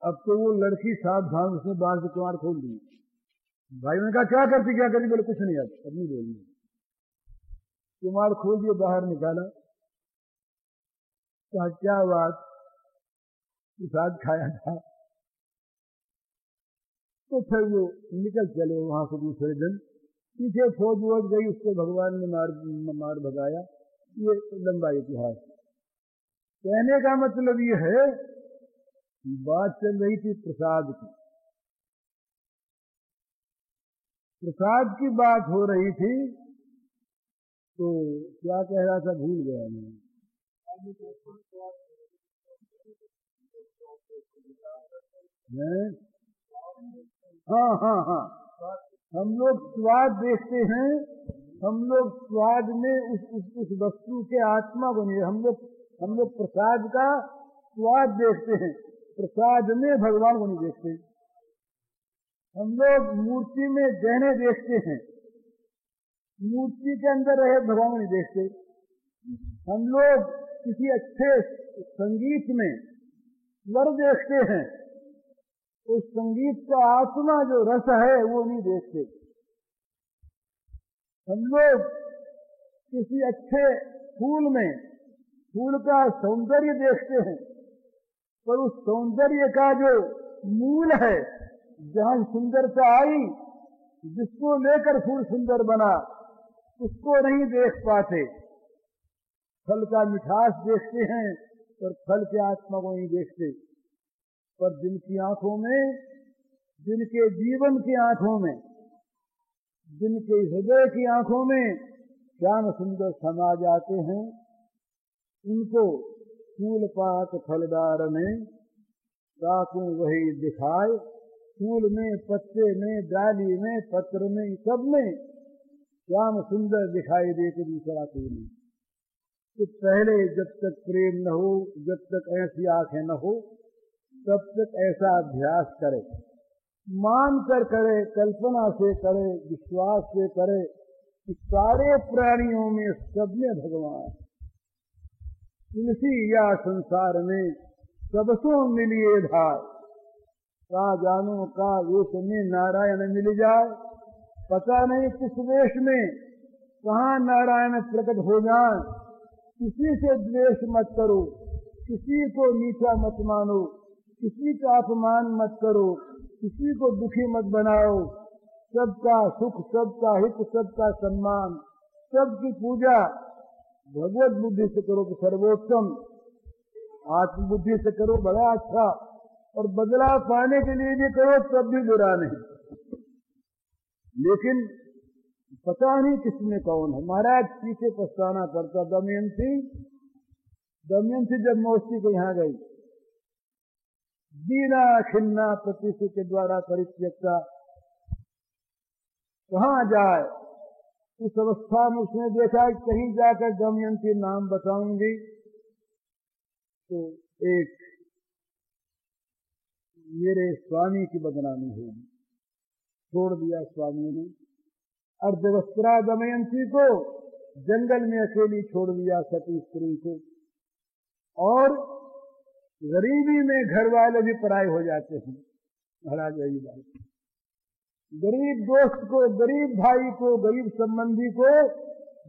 अब तो वो लड़की सावधान, उसने बाहर से कुमार खोल दी। भाई ने कहा क्या करती क्या करी, बोले कुछ नहीं, अब नहीं बोलनी। कुमार खोल दिए, बाहर निकाला, कहा क्या बात, प्रसाद खाया था। तो फिर वो निकल चले वहां से दूसरे दिन। पीछे फौज वोज गई, उसको भगवान ने मार भगाया। ये लंबा इतिहास। कहने का मतलब ये है, बात चल रही थी प्रसाद की, प्रसाद की बात हो रही थी, तो क्या कह रहा था भूल गया मैं। हाँ, हम लोग स्वाद देखते हैं, हम लोग स्वाद में उस वस्तु के आत्मा बने। हम लोग प्रसाद का स्वाद देखते हैं, प्रसाद में भगवान को नहीं देखते। हम लोग मूर्ति में गहने देखते हैं, मूर्ति के अंदर रहे भगवान को नहीं देखते। हम लोग किसी अच्छे संगीत में स्वर देखते हैं, उस संगीत का आत्मा जो रस है वो नहीं देखते। हम लोग किसी अच्छे फूल में फूल का सौंदर्य देखते हैं, पर उस सौंदर्य का जो मूल है, जहां सुंदरता आई, जिसको लेकर फूल सुंदर बना, उसको नहीं देख पाते। फल का मिठास देखते हैं पर फल के आत्मा को नहीं देखते। पर जिनकी आंखों में, जिनके जीवन की आंखों में, जिनके हृदय की आंखों में श्याम सुंदर समा जाते हैं, उनको फूल पात फलदार में ताकू वही दिखाए। फूल में, पत्ते में, डाली में, पत्र में, सब में श्याम सुंदर दिखाई देते दूसरा कोई नहीं। तो पहले जब तक प्रेम न हो, जब तक ऐसी आंखें न हो, तब तक ऐसा अभ्यास करे, मान कर करे, कल्पना से करे, विश्वास से करे कि सारे प्राणियों में, सब में भगवान, तुलसी या संसार में सबसों मिलिए धार। का जानो का वेश में नारायण मिल जाए, पता नहीं किस वेश में कहाँ नारायण प्रकट हो जाए। किसी से द्वेष मत करो, किसी को नीचा मत मानो, किसी का अपमान मत करो, किसी को दुखी मत बनाओ। सबका सुख, सबका हित, सबका सम्मान, सबकी पूजा भगवत बुद्धि से करो तो सर्वोत्तम, आत्मबुद्धि से करो बड़ा अच्छा, और बदला पाने के लिए भी करो तब भी बुरा नहीं। लेकिन पता नहीं किसमें कौन है। महाराज पीछे पछताना पड़ता। दमयंती जब मौसी के यहाँ गई, दीना खिन्ना प्रतिष्ठित के द्वारा परित्यक्ता, कहाँ जाए। उस अवस्था में उसने देखा कि कहीं जाकर दमयंती नाम बताऊंगी तो एक मेरे स्वामी की बदनामी होगी। छोड़ दिया स्वामी ने। अर्धवस्त्रा दमयंती को जंगल में अकेली छोड़ दिया, सती स्त्री को। और गरीबी में घर वाले भी पराये हो जाते हैं। महाराज यही बात, गरीब दोस्त को, गरीब भाई को, गरीब संबंधी को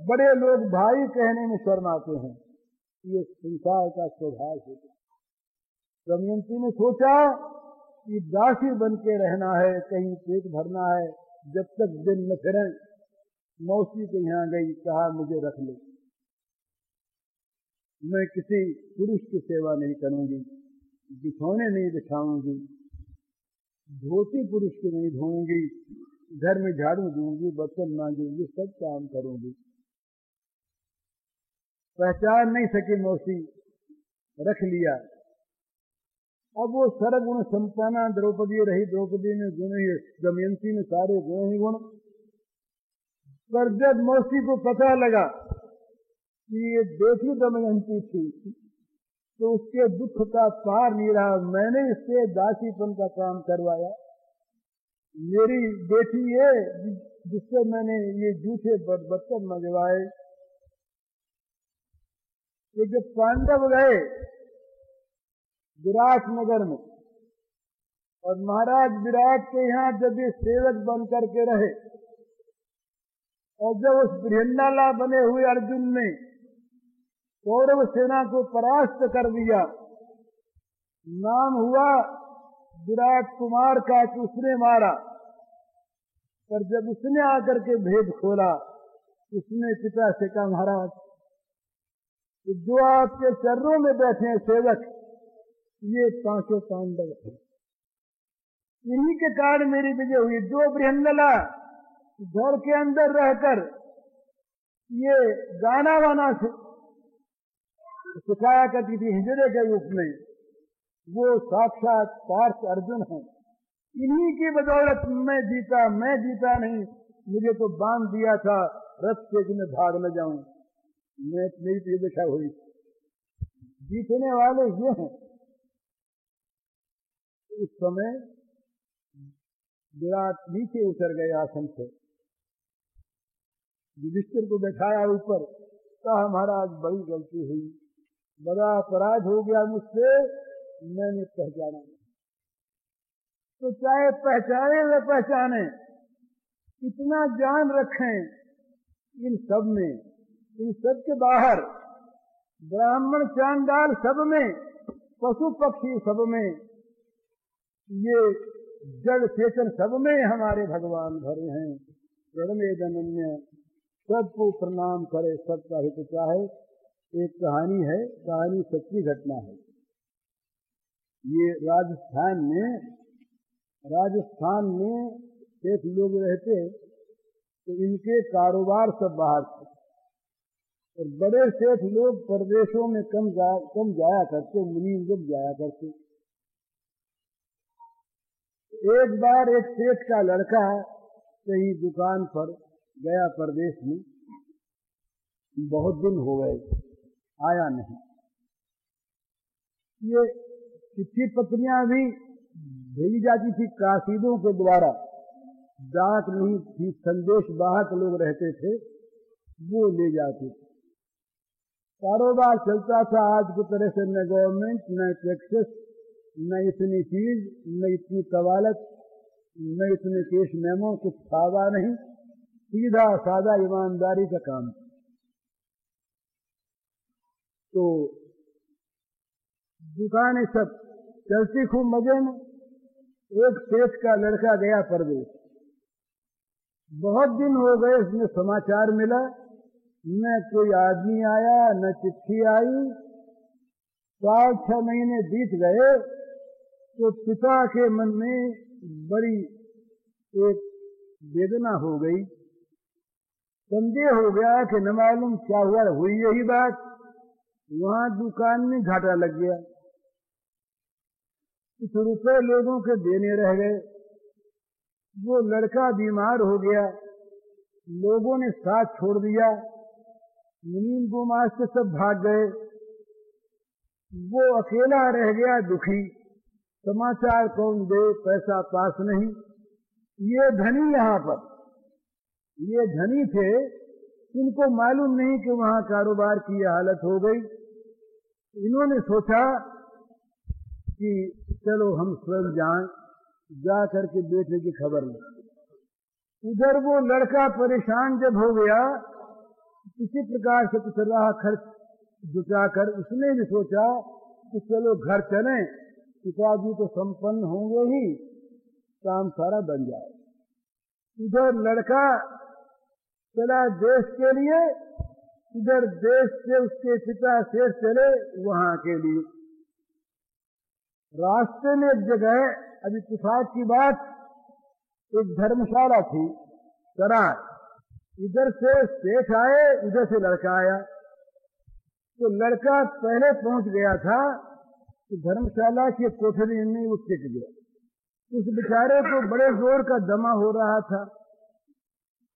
बड़े लोग भाई कहने में शर्माते हैं। ये संसार का स्वभाव है। दमयंती ने सोचा कि दासी बन के रहना है, कहीं पेट भरना है, जब तक दिन न फिरें। मौसी के यहाँ गई, कहा मुझे रख लो, मैं किसी पुरुष की सेवा नहीं करूंगी, बिछौने नहीं बिछाऊंगी, धोती पुरुष की नहीं धोऊंगी, घर में झाड़ू दूंगी, बर्तन मांगूंगी, सब काम करूंगी। पहचान नहीं सकी मौसी, रख लिया। अब वो सर्वगुण संपन्ना द्रौपदी रही। द्रौपदी में गुण ही, दमयंती में सारे गुण ही गुण। पर जब मौसी को पता लगा कि ये बेटी दमयंती थी, तो उसके दुख का पार नहीं रहा। मैंने इससे दासीपन का काम करवाया, मेरी बेटी ये जिससे मैंने ये झूठे बर्तन मंगवाए। ये जब पांडव गए विराट नगर में, और महाराज विराट के यहाँ जब ये सेवक बन करके रहे, और जब उस बृहन्नाला बने हुए अर्जुन ने कौरव सेना को परास्त कर दिया, नाम हुआ विराट कुमार का कि उसने मारा। पर जब उसने आकर के भेद खोला, उसने पिता से कहा, महाराज कि जो आपके चरणों में बैठे हैं सेवक, ये पांचों पांडव थे, इन्हीं के कारण मेरी विजय हुई। जो बृहन्नला घर के अंदर रहकर ये गाना वाना सिखाया करती थी हिजड़े के रूप में, वो साक्षात पार्थ अर्जुन है। इन्हीं की बदौलत मैं जीता नहीं। मुझे तो बांध दिया था रथ से कि मैं भाग न जाऊं, मेरी तो दशा हुई। जीतने वाले ये हैं। उस समय विराट नीचे उतर गए आसन से, युधिष्ठिर को बैठाया ऊपर, कहा महाराज बड़ी गलती हुई, बड़ा अपराध हो गया मुझसे, मैंने पहचाना। तो चाहे पहचाने न पहचाने, इतना जान रखें इन सब में, इन सब के बाहर, ब्राह्मण चांडाल सब में, पशु पक्षी सब में, ये जड़ चेतन सब में हमारे भगवान भरे हैं। प्रणमेदन्य सबको प्रणाम करे, सबका हित चाहे। एक कहानी है, कहानी सच्ची घटना है। ये राजस्थान में सेठ लोग रहते, तो इनके कारोबार सब बाहर थे, और बड़े सेठ लोग प्रदेशों में कम जाया करते, मुनीम लोग जाया करते। एक बार एक सेठ का लड़का कहीं दुकान पर गया प्रदेश में, बहुत दिन हो गए, आया नहीं। ये चिट्ठी पत्रियां भी भेजी जाती थी कासीदों के द्वारा, डाक नहीं थी, संदेश वाहक लोग रहते थे, वो ले जाते थे। कारोबार चलता था आज की तरह से, न गवर्नमेंट, न टैक्सेस, न इतनी चीज, न इतनी कवालत, न इतने केस मेमो, कुछ खावा नहीं, सीधा सादा ईमानदारी का काम। तो दुकानें सब चलती खूब मजे में। एक सेठ का लड़का गया प्रदेश, बहुत दिन हो गए, उसमें समाचार मिला, न कोई आदमी आया, न चिट्ठी आई। 4-6 महीने बीत गए, तो पिता के मन में बड़ी एक वेदना हो गई, संदेह हो गया कि न मालूम क्या हुआ। हुई यही बात, वहां दुकान में घाटा लग गया, कुछ रुपए लोगों के देने रह गए, वो लड़का बीमार हो गया, लोगों ने साथ छोड़ दिया, मुनीम गुमास से सब भाग गए, वो अकेला रह गया दुखी। समाचार कौन दे, पैसा पास नहीं। ये धनी यहाँ पर, ये धनी थे, इनको मालूम नहीं कि वहां कारोबार की यह हालत हो गई। इन्होंने सोचा कि चलो हम स्वयं जाएं, जा करके बेटे की खबर लें। उधर वो लड़का परेशान जब हो गया, किसी प्रकार से कुछ राह खर्च जुटाकर उसने भी सोचा कि चलो घर चलें, पिताजी तो संपन्न होंगे ही, काम सारा बन जाए। इधर लड़का चला देश के लिए, इधर देश से उसके पिता शेर चले वहां के लिए। रास्ते में एक जगह, अभी तुफात की बात, एक धर्मशाला थी, सराय। इधर से सेठ आए, इधर से लड़का आया। तो लड़का पहले पहुंच गया था, तो धर्मशाला की कोठरी में वो टिक गया। उस बेचारे को बड़े जोर का दमा हो रहा था,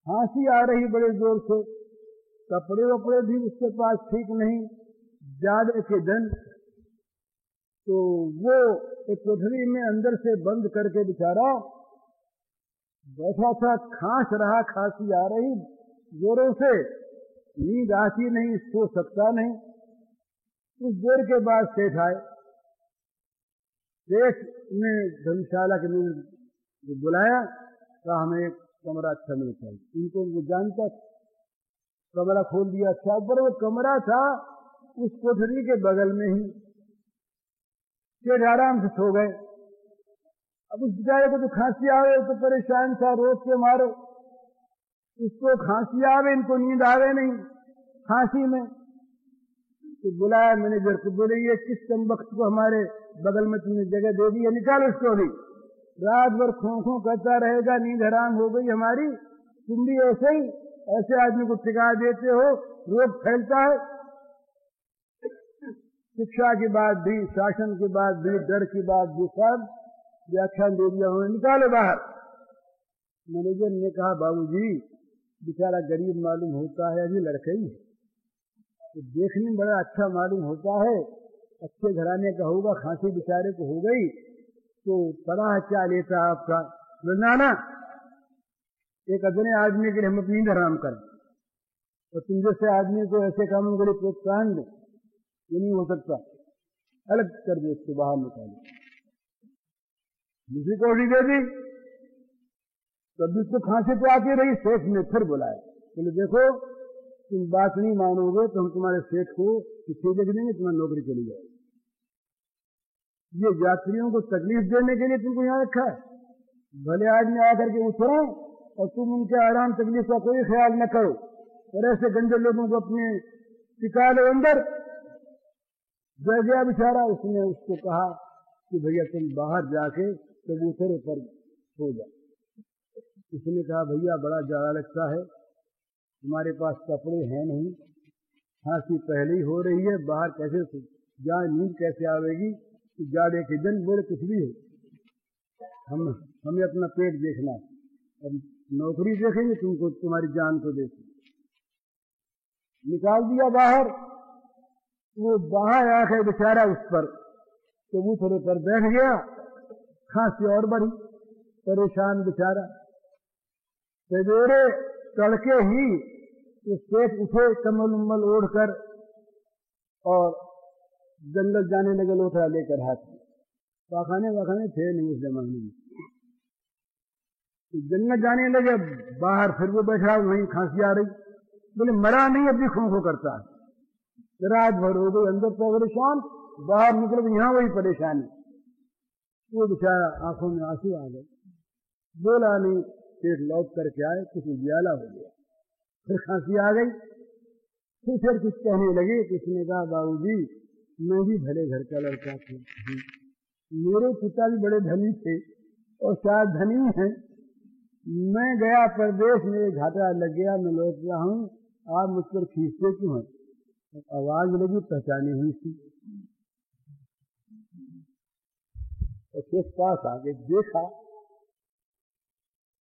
खांसी आ रही बड़े जोर से, कपड़े वपड़े भी उसके पास ठीक नहीं, ज्यादा के दिन। तो वो एक कोठरी में अंदर से बंद करके बेचारा बैठा था, खांस रहा, खांसी आ रही जोरों से, नींद आती नहीं, सो सकता नहीं। कुछ देर के बाद सेठ आए। सेठ ने धर्मशाला के लिए बुलाया, कहा हमें एक कमरा अच्छा मिल चाहिए। इनको वो जानता, कमरा खोल दिया। अच्छा, ऊपर वो कमरा था उस कोठरी के बगल में ही। सेठ आराम से सो गए। अब उस बेचारे को तो खांसी आवे, तो परेशान था रोज के मारे, उसको खांसी आवे, इनको नींद आवे नहीं खांसी में। तो बुलाया मैनेजर को, बोले ये किस कम वक्त को हमारे बगल में तुमने जगह दे दी है, निकाल उसको भी, रात भर खों करता रहेगा, नींद हराम हो गई हमारी। तुम भी ऐसे ही, ऐसे आदमी को टिका देते हो, रोग फैलता है। शिक्षा की बात भी, शासन की बात भी, डर की बात भी, सब व्याख्यान दे दिया उन्होंने, निकाले बाहर। मैनेजर ने कहा बाबूजी बेचारा गरीब मालूम होता है, अभी लड़का ही है, तो देखने में बड़ा अच्छा मालूम होता है, अच्छे घराने का होगा, खांसी बेचारे को हो गई, तो पढ़ा क्या लेता आपका नाना, एक अदने आदमी के लिए हम अपनी हराम करें, तो तुम जैसे आदमी को ऐसे कामों के लिए प्रोत्साहन दे, ये नहीं हो सकता। अलग कर दे, उसको बाहर निकाले। दूसरी कौड़ी दे दी, तब उसको खांसी तो आती रही। सेठ ने फिर बुलाया, बोले देखो तुम बात नहीं मानोगे तो हम तुम्हारे सेठ को चिट्ठी लिख देंगे, तुम्हारी नौकरी चली जाएगी। ये यात्रियों को तकलीफ देने के लिए तुमको यहाँ रखा है। भले आदमी आकर के उतरो और तुम उनके आराम तकलीफ का कोई ख्याल न करो, और ऐसे गंदे लोगों को अपने टिका लो अंदर। जय गया बेचारा। उसने उसको कहा कि भैया तुम बाहर जाके कबूतरे पर सो जाओ। उसने कहा भैया बड़ा जाड़ा लगता है, हमारे पास कपड़े हैं नहीं, खांसी पहले ही हो रही है, बाहर कैसे जाए, नींद कैसे आवेगी, जाड़े के दिन बोले कुछ भी हो, हमें अपना पेट देखना है, अब नौकरी देखेंगे तुमको, तुम्हारी जान को देखेंगे। निकाल दिया बाहर। वो बाहर आकर बेचारा उस पर कबूतरे पर बैठ गया। खांसी और बढ़ी, परेशान बेचारा। सवेरे तड़के ही उस सेठ उठे कम्बल उम्बल ओढ़कर और जंगल जाने लगे लोटा लेकर हाथ में। पाखाने वाखाने थे नहीं उस जमाने में। जंगल जाने लगे, बाहर फिर वो बैठा, वहीं खांसी आ रही। बोले मरा नहीं, अब भी खो करता है। रात भर हो गई, अंदर तो परेशान, बाहर निकले तो यहाँ वही परेशानी। वो बेचारा आंखों में आंसू आ गए, बोला नहीं। सेठ लौट करके आए, कुछ उजियाला हो गया, फिर खांसी आ गई। फिर कुछ कहने लगे। किसने कहा बाबूजी मैं भी भले घर का लड़का था, मेरे पिता भी बड़े धनी थे और शायद धनी हैं। मैं गया परदेश, मेरे घाटा लग गया, मैं लौट रहा हूँ, आप मुझ पर खींचते क्यों हैं? आवाज लगी, पहचानी हुई थी। और किस पास आगे देखा,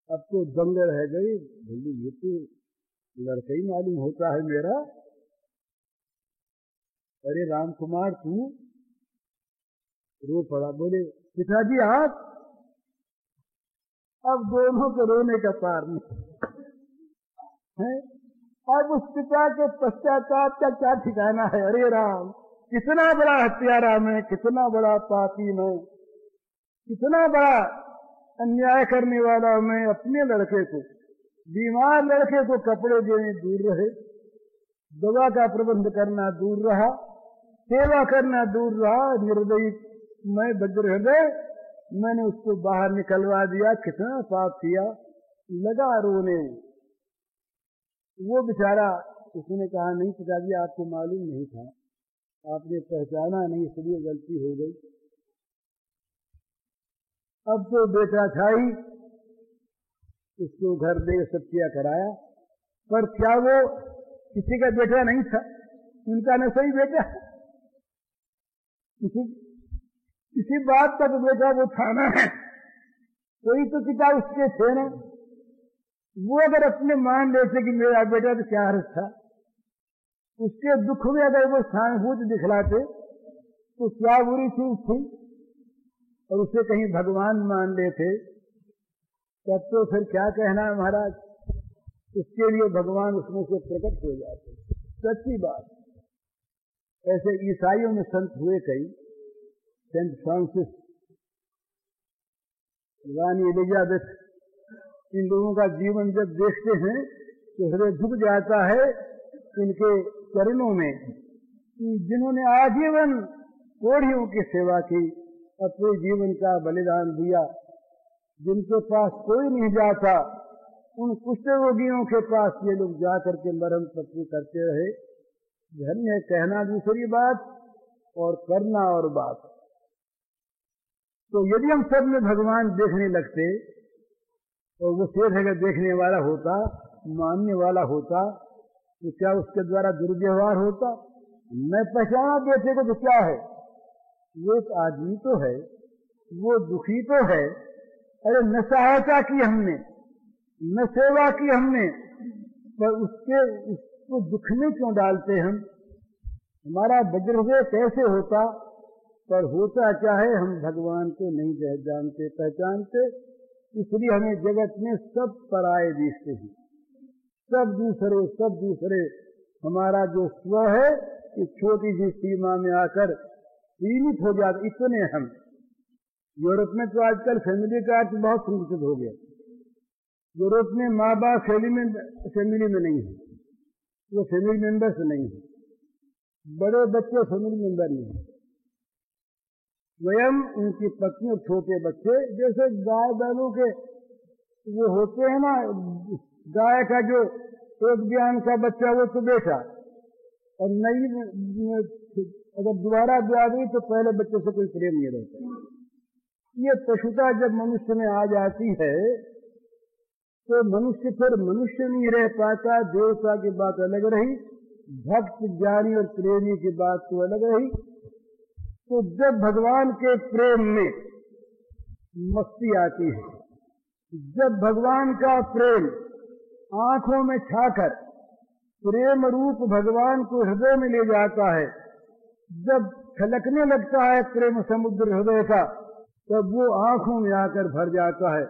अब तो दंग रह गई। बोली ये तो लड़का ही मालूम होता है मेरा। अरे राम कुमार तू? रो पड़ा। बोले पिताजी आप? अब दोनों के रोने का पार नहीं है। अब उस पिता के पश्चाताप का क्या ठिकाना है। अरे राम, कितना बड़ा हत्यारा मैं, कितना बड़ा पापी मैं, कितना बड़ा अन्याय करने वाला मैं। अपने लड़के को, बीमार लड़के को कपड़े देने दूर रहे, दवा का प्रबंध करना दूर रहा, सेवा करना दूर रहा। निर्दयी मैं, वज्र हृदय, मैंने उसको बाहर निकलवा दिया। कितना पाप किया। लगा रोने। वो बेचारा, उसने कहा नहीं पिताजी आपको मालूम नहीं था, आपने पहचाना नहीं, इसलिए गलती हो गई। अब तो बेटा था ही, उसको घर दे सब किया कराया, पर क्या वो किसी का बेटा नहीं था? उनका न सही बेटा, किसी बात का तो बेटा वो था ना, कोई तो पिता उसके थे ना। वो अगर अपने मान लेते कि मेरा बेटा, तो क्या अर्थ था? उसके दुख में अगर वो सहानुभूति दिखलाते तो क्या बुरी चीज थी? और उसे कहीं भगवान मान लेते तब तो फिर क्या कहना है महाराज। उसके लिए भगवान उसमें से प्रकट हो जाते। सच्ची बात। ऐसे ईसाइयों में संत हुए कई, सेंट फ्रांसिस, रानी एलिजाबेथ, इन लोगों का जीवन जब देखते हैं तो हृदय झुक जाता है इनके चरणों में, जिन्होंने आजीवन कोढ़ियों की सेवा की, अपने जीवन का बलिदान दिया। जिनके पास कोई नहीं जाता, उन कुष्ठ रोगियों के पास ये लोग जाकर के मरम पट्टी करते रहे। धन्य कहना दूसरी बात और करना और बात। तो यदि हम सब में भगवान देखने लगते और वो शेष अगर देखने वाला होता, मानने वाला होता, तो क्या उसके द्वारा दुर्व्यवहार होता? मैं पहचाना बेटे को तो क्या है, वो एक आदमी तो है, वो दुखी तो है। अरे न सहायता की हमने, न सेवा की हमने, पर उसको दुख में क्यों डालते हम? हमारा वज्रहृदय कैसे होता? पर होता क्या है, हम भगवान को नहीं जानते पहचानते, इसलिए हमें जगत में सब पराये दिखते हैं, सब दूसरे। हमारा जो स्व है, इस छोटी सी सीमा में आकर सीमित हो जाता, इतने हम। यूरोप में तो आजकल फैमिली का अर्थ बहुत संकुचित हो गया। यूरोप में माँ बाप फैमिली में नहीं है, वो फैमिली मेंबर्स नहीं है, बड़े बच्चे फैमिली मेंबर नहीं है, स्वयं उनकी पत्नी और छोटे बच्चे, जैसे गाय बैलों के वो होते हैं ना, गाय का जो एक बयान का बच्चा वो तो बेटा, और नई अगर दोबारा ब्याह हुई तो पहले बच्चे से कोई प्रेम नहीं रहता। ये पशुता जब मनुष्य में आ जाती है तो मनुष्य फिर मनुष्य नहीं रह पाता। देवता की बात अलग रही, भक्त ज्ञानी और प्रेमी की बात तो अलग रही। तो जब भगवान के प्रेम में मस्ती आती है, जब भगवान का प्रेम आंखों में छाकर प्रेम रूप भगवान को हृदय में ले जाता है, जब छलकने लगता है प्रेम समुद्र हृदय का, तब वो आंखों में आकर भर जाता है।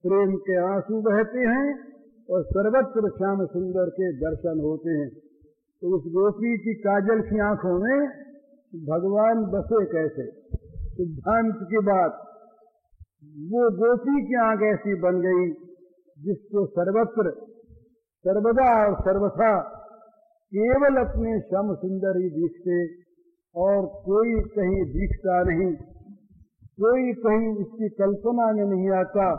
प्रेम के आंसू बहते हैं और सर्वत्र श्याम सुंदर के दर्शन होते हैं। तो उस गोपी की काजल की आंखों में भगवान बसे कैसे? सिद्धांत की बात, वो गोपी की आंख ऐसी बन गई जिसको सर्वत्र सर्वदा और सर्वथा केवल अपने श्याम सुंदर ही दिखते और कोई कहीं दिखता नहीं, कोई कहीं उसकी कल्पना में नहीं आता।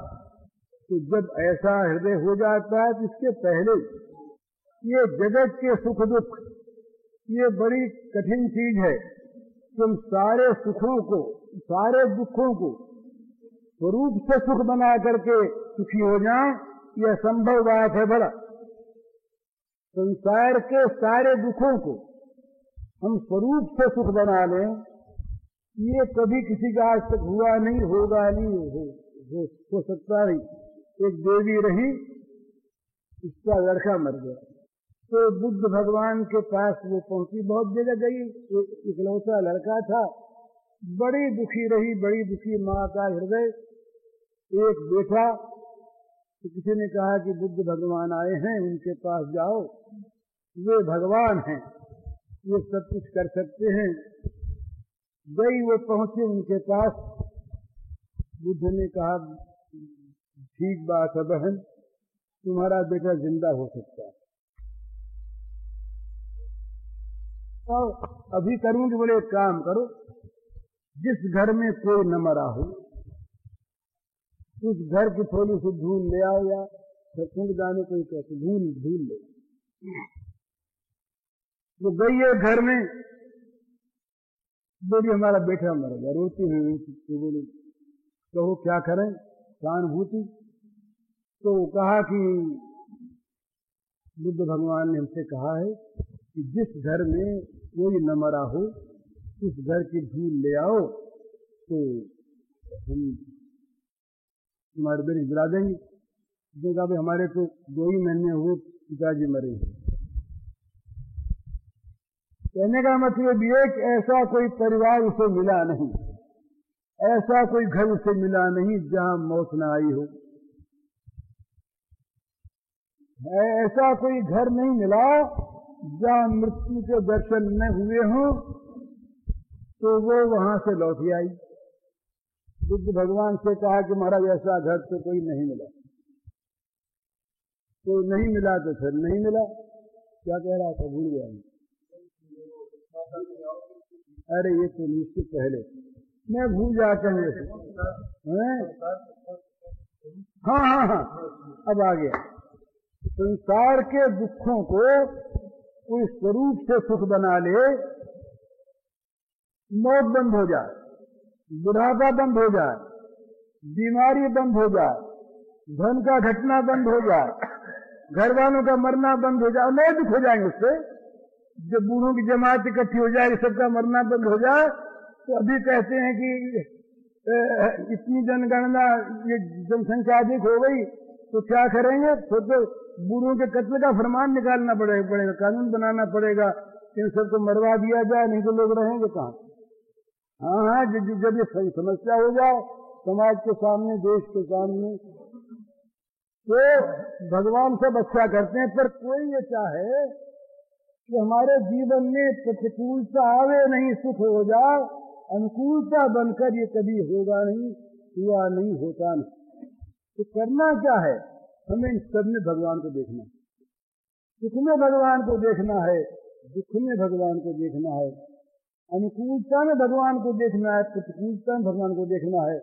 तो जब ऐसा हृदय हो जाता है तो इसके पहले ये जगत के सुख दुख ये बड़ी कठिन चीज है। तुम सारे सुखों को, सारे दुखों को स्वरूप से सुख बना करके सुखी हो जाए, यह संभव बात है भला? संसार के सारे दुखों को हम स्वरूप से सुख बना लें, ये कभी किसी का आज तक हुआ नहीं, होगा नहीं, हो सकता नहीं। एक देवी रही, उसका लड़का मर गया, तो बुद्ध भगवान के पास वो पहुंची, बहुत जगह गई, इकलौता लड़का था, बड़ी दुखी रही, बड़ी दुखी माँ का हृदय। एक बेटा, तो किसी ने कहा कि बुद्ध भगवान आए हैं, उनके पास जाओ, वे भगवान हैं, ये सब कुछ कर सकते हैं। गई, वो पहुंचे उनके पास। बुद्ध ने कहा, ठीक बात है बहन, तुम्हारा बेटा जिंदा हो सकता है। तो अभी करूंगी। बोले एक काम करो, जिस घर में कोई न मरा हो उस घर की थोड़ी सी धूल ले आओ, या सरसों दाने कोई कैसे धूल ले। वो गई है घर में, बोली हमारा बेटा मर गया, रोती हुई। बोली कहो क्या करें, सहानुभूति। तो कहा कि बुद्ध भगवान ने हमसे कहा है कि जिस घर में कोई न मरा हो उस घर की धूल ले आओ, तो हम तुम्हारे बेटे गिरा देंगे। देखा भाई हमारे तो 2 ही महीने हुए पिताजी मरे हैं। कहने का मतलब ये कि ऐसा कोई परिवार उसे मिला नहीं, ऐसा कोई घर उसे मिला नहीं जहां मौत न आई हो, ऐसा कोई घर नहीं मिला जहां मृत्यु के दर्शन न हुए हों। तो वो वहां से लौट आई। बुद्ध भगवान से कहा कि महाराज ऐसा घर तो कोई नहीं मिला। तो नहीं मिला तो फिर नहीं मिला। क्या कह रहा था, भूल गया। अरे ये तो निश्चित पहले मैं भूल जाता हूँ। हाँ, अब आ गया। संसार के दुखों को कोई स्वरूप से सुख बना ले, मौत बंद हो जाए, बुढ़ापा बंद हो जाए, बीमारी बंद हो जाए, धन का घटना बंद हो जाए, घर वालों का मरना बंद हो जाए, नए दुख हो जाएंगे उससे। जब बूढ़ों की जमात इकट्ठी हो जाए, सबका मरना बंद हो जाए, तो अभी कहते हैं कि इतनी जनगणना, ये जनसंख्या अधिक हो गई, तो क्या करेंगे? तो बूढ़ों के कत्ल का फरमान निकालना पड़ेगा, कानून बनाना पड़ेगा, इन सबको मरवा दिया जाए, नहीं तो लोग रहेंगे कहाँ? हाँ, जब ये समस्या हो जाए समाज के सामने, देश के सामने, तो भगवान सब अच्छा करते हैं। पर कोई ये चाहे कि हमारे जीवन में प्रतिकूलता आवे नहीं, सुख हो जाए, अनुकूलता बनकर ये कभी होगा नहीं, हुआ नहीं, होता नहीं। तो करना क्या है? हमें इन सब में भगवान को देखना है। सुख में भगवान को देखना है, दुख में भगवान को देखना है, अनुकूलता में भगवान को देखना है, प्रतिकूलता में भगवान को देखना है,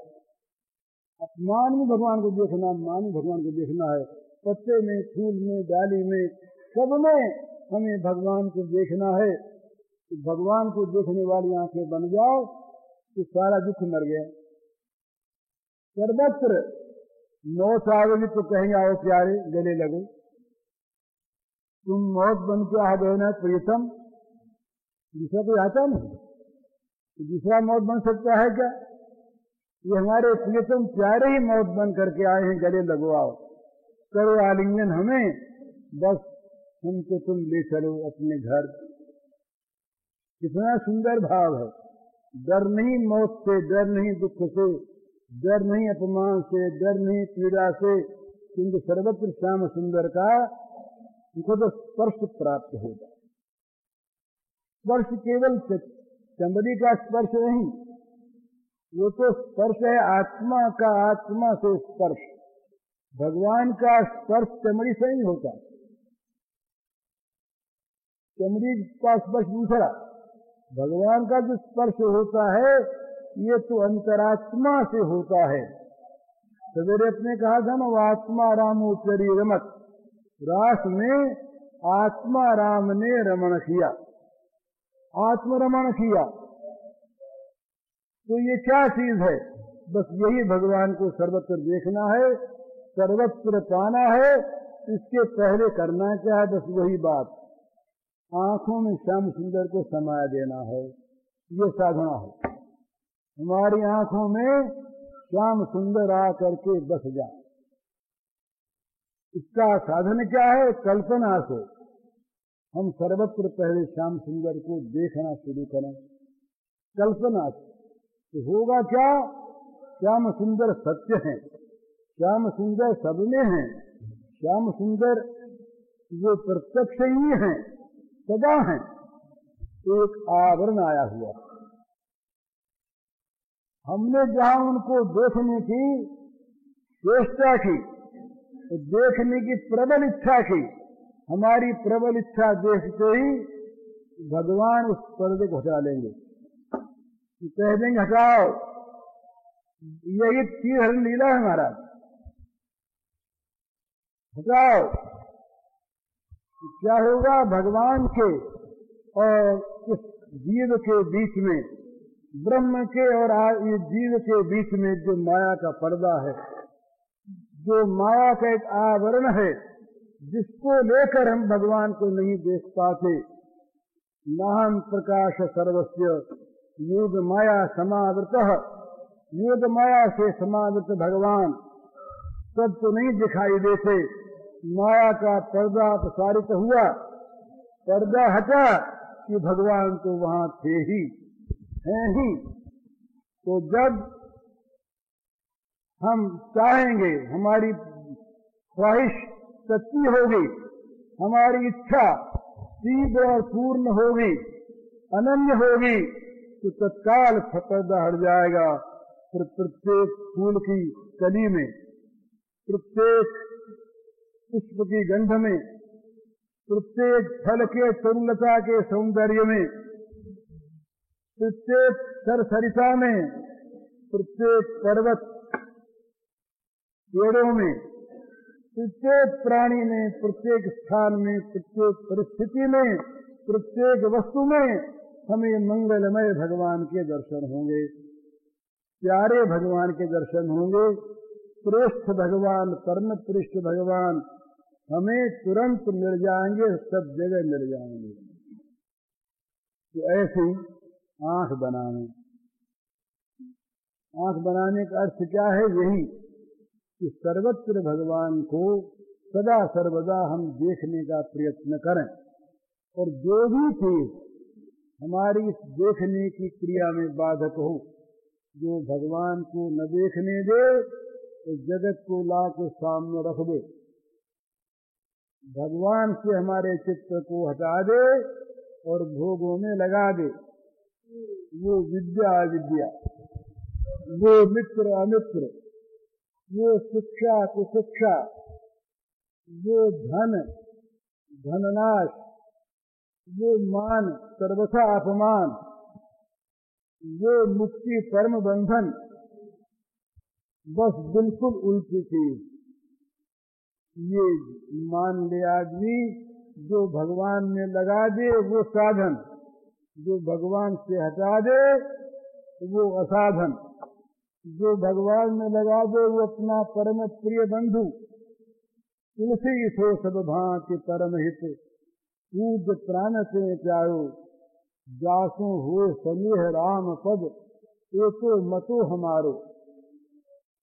अपमान में भगवान को देखना, मान में भगवान को देखना है, पत्ते में, फूल में, डाली में, सब में हमें भगवान को देखना है। तो भगवान को देखने वाली आंखें बन जाओ तो सारा दुख मर गया। सर्वत्र मौत आवेगी तो कहेंगे आओ प्यारे गले लगो, तुम मौत बन के आ गए ना प्रियतम, दूसरा कोई आता नहीं, तो दूसरा मौत बन सकता है क्या? ये हमारे प्रियतम प्यारे ही मौत बन करके आए हैं, गले लगो आओ, करो आलिंगन हमें, बस हमको तुम ले चलो अपने घर। कितना सुंदर भाव है। डर नहीं मौत से, डर नहीं दुख से, डर नहीं अपमान से, डर नहीं पीड़ा से, किंतु सर्वत्र श्याम सुंदर का उनको तो स्पर्श प्राप्त होगा। स्पर्श केवल चमड़ी का स्पर्श नहीं, वो तो स्पर्श है आत्मा का, आत्मा से स्पर्श। भगवान का स्पर्श चमड़ी से नहीं होता, चमड़ी का स्पर्श दूसरा, भगवान का जो स्पर्श होता है ये तो अंतरात्मा से होता है। सवेरे अपने कहा था ना, वो आत्मा रामो चरी रमत, रास में आत्मा राम ने रमण किया, आत्मरमण किया। तो ये क्या चीज है? बस यही भगवान को सर्वत्र देखना है, सर्वत्र पाना है। इसके पहले करना क्या है? बस वही बात, आंखों में श्याम सुंदर को समाया देना है। ये साधना है, हमारी आंखों में श्याम सुंदर आ करके बस जाए। इसका साधन क्या है? कल्पना से हम सर्वत्र पहले श्याम सुंदर को देखना शुरू करें, कल्पना से। तो होगा क्या? श्याम सुंदर सत्य है, श्याम सुंदर सब में है, श्याम सुंदर वो प्रत्यक्ष ही है, सदा है, एक आवरण आया हुआ। हमने जहां उनको देखने की चेष्टा की, देखने की प्रबल इच्छा की, हमारी प्रबल इच्छा देखते ही भगवान उस पर्दे को हटा लेंगे, कह देंगे हटाओ, यही चीज हर लीला है महाराज, हटाओ। क्या होगा? भगवान के और इस जीव के बीच में, ब्रह्म के और इस जीव के बीच में जो माया का पर्दा है, जो माया का एक आवरण है, जिसको लेकर हम भगवान को नहीं देख पाते। नाहं प्रकाश सर्वस्य योग माया समावृतः, योग माया से समावृत भगवान सब तो नहीं दिखाई देते। माया का पर्दा प्रसारित हुआ, पर्दा हटा कि भगवान तो वहां थे ही, हैं ही। तो जब हम चाहेंगे, हमारी ख्वाहिश सच्ची होगी, हमारी इच्छा तीव्र और पूर्ण होगी, अनन्य होगी, तो तत्काल पर्दा हट जाएगा। प्रत्येक फूल की कली में, प्रत्येक पुष्प की गंध में, प्रत्येक फल के तरुलता के सौंदर्य में, प्रत्येक सरसरिता में, प्रत्येक पर्वत पेड़ों में, प्रत्येक प्राणी में, प्रत्येक स्थान में, प्रत्येक परिस्थिति में, प्रत्येक वस्तु में हमें मंगलमय भगवान के दर्शन होंगे, प्यारे भगवान के दर्शन होंगे। श्रेष्ठ भगवान, परम पृष्ठ भगवान हमें तुरंत मिल जाएंगे, सब जगह मिल जाएंगे। तो ऐसी आंख बनाने, आंख बनाने का अर्थ क्या है? यही कि सर्वत्र भगवान को सदा सर्वदा हम देखने का प्रयत्न करें, और जो भी चीज हमारी इस देखने की क्रिया में बाधक हो, जो भगवान को न देखने दे, तो जगत को ला के सामने रख दे, भगवान से हमारे चित्त को हटा दे और भोगों में लगा दे। वो विद्या अविद्या, वो मित्र अमित्र, वो शिक्षा कुशिक्षा, वो धन धननाश, वो मान सर्वथा अपमान, वो मुक्ति परम बंधन, बस बिल्कुल उल्टी चीज। ये मान ले आदमी, जो भगवान में लगा दे वो साधन, जो भगवान से हटा दे वो असाधन, जो भगवान में लगा दे वो अपना परम प्रिय बंधु। तुलसी सो सब भांति परम हित, पूज प्राण से प्यारो, जासो हो सनेह राम पद, एको मतो हमारो।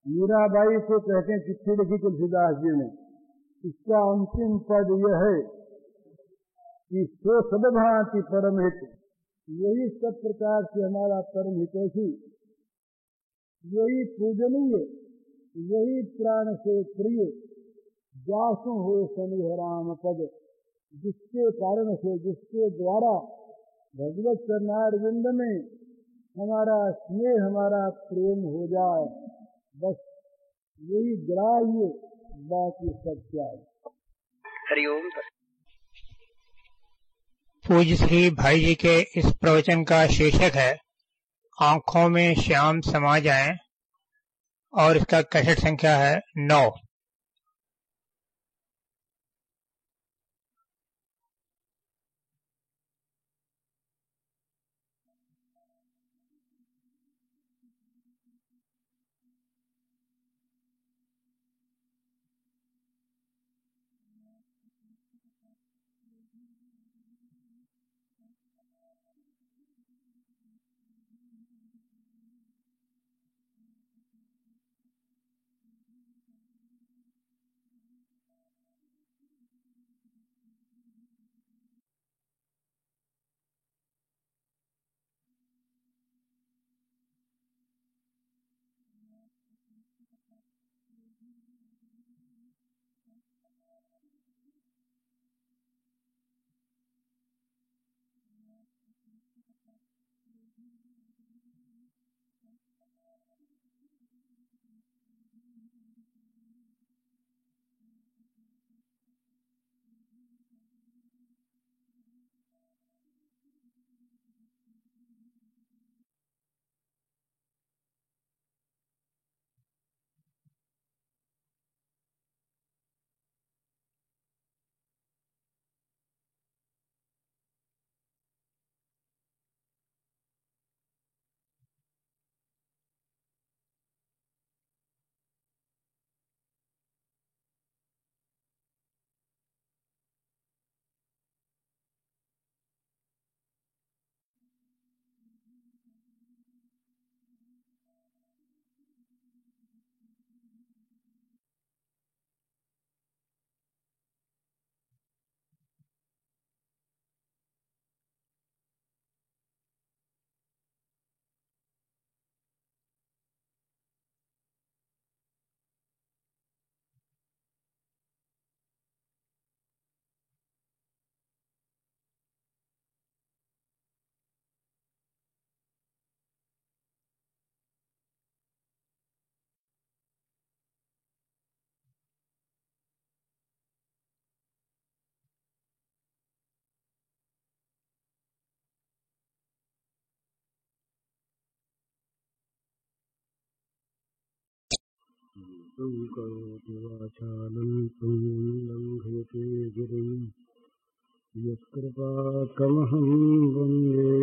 मीराबाई को कहते हैं चिट्ठी लिखी तुलसीदास जी ने, इसका अंतिम पद यह है कि सो सब भांति परम हित, यही सब प्रकार से हमारा परम हितैषी, यही पूजनीय, यही प्राण से प्रिय, जासु हो सनेह राम पद, जिसके कारण से, जिसके द्वारा भगवत चरणारविंद में हमारा स्नेह, हमारा प्रेम हो जाए, बस यही ग्राह्य, बाकी सब त्याग। हरिओम। पूज्य श्री भाई जी के इस प्रवचन का शीर्षक है आंखों में श्याम समा जाएं, और इसका कैसेट संख्या है 9। वाचालं लङ्घयते गिरिं, यत्कृपात्कमहं वन्दे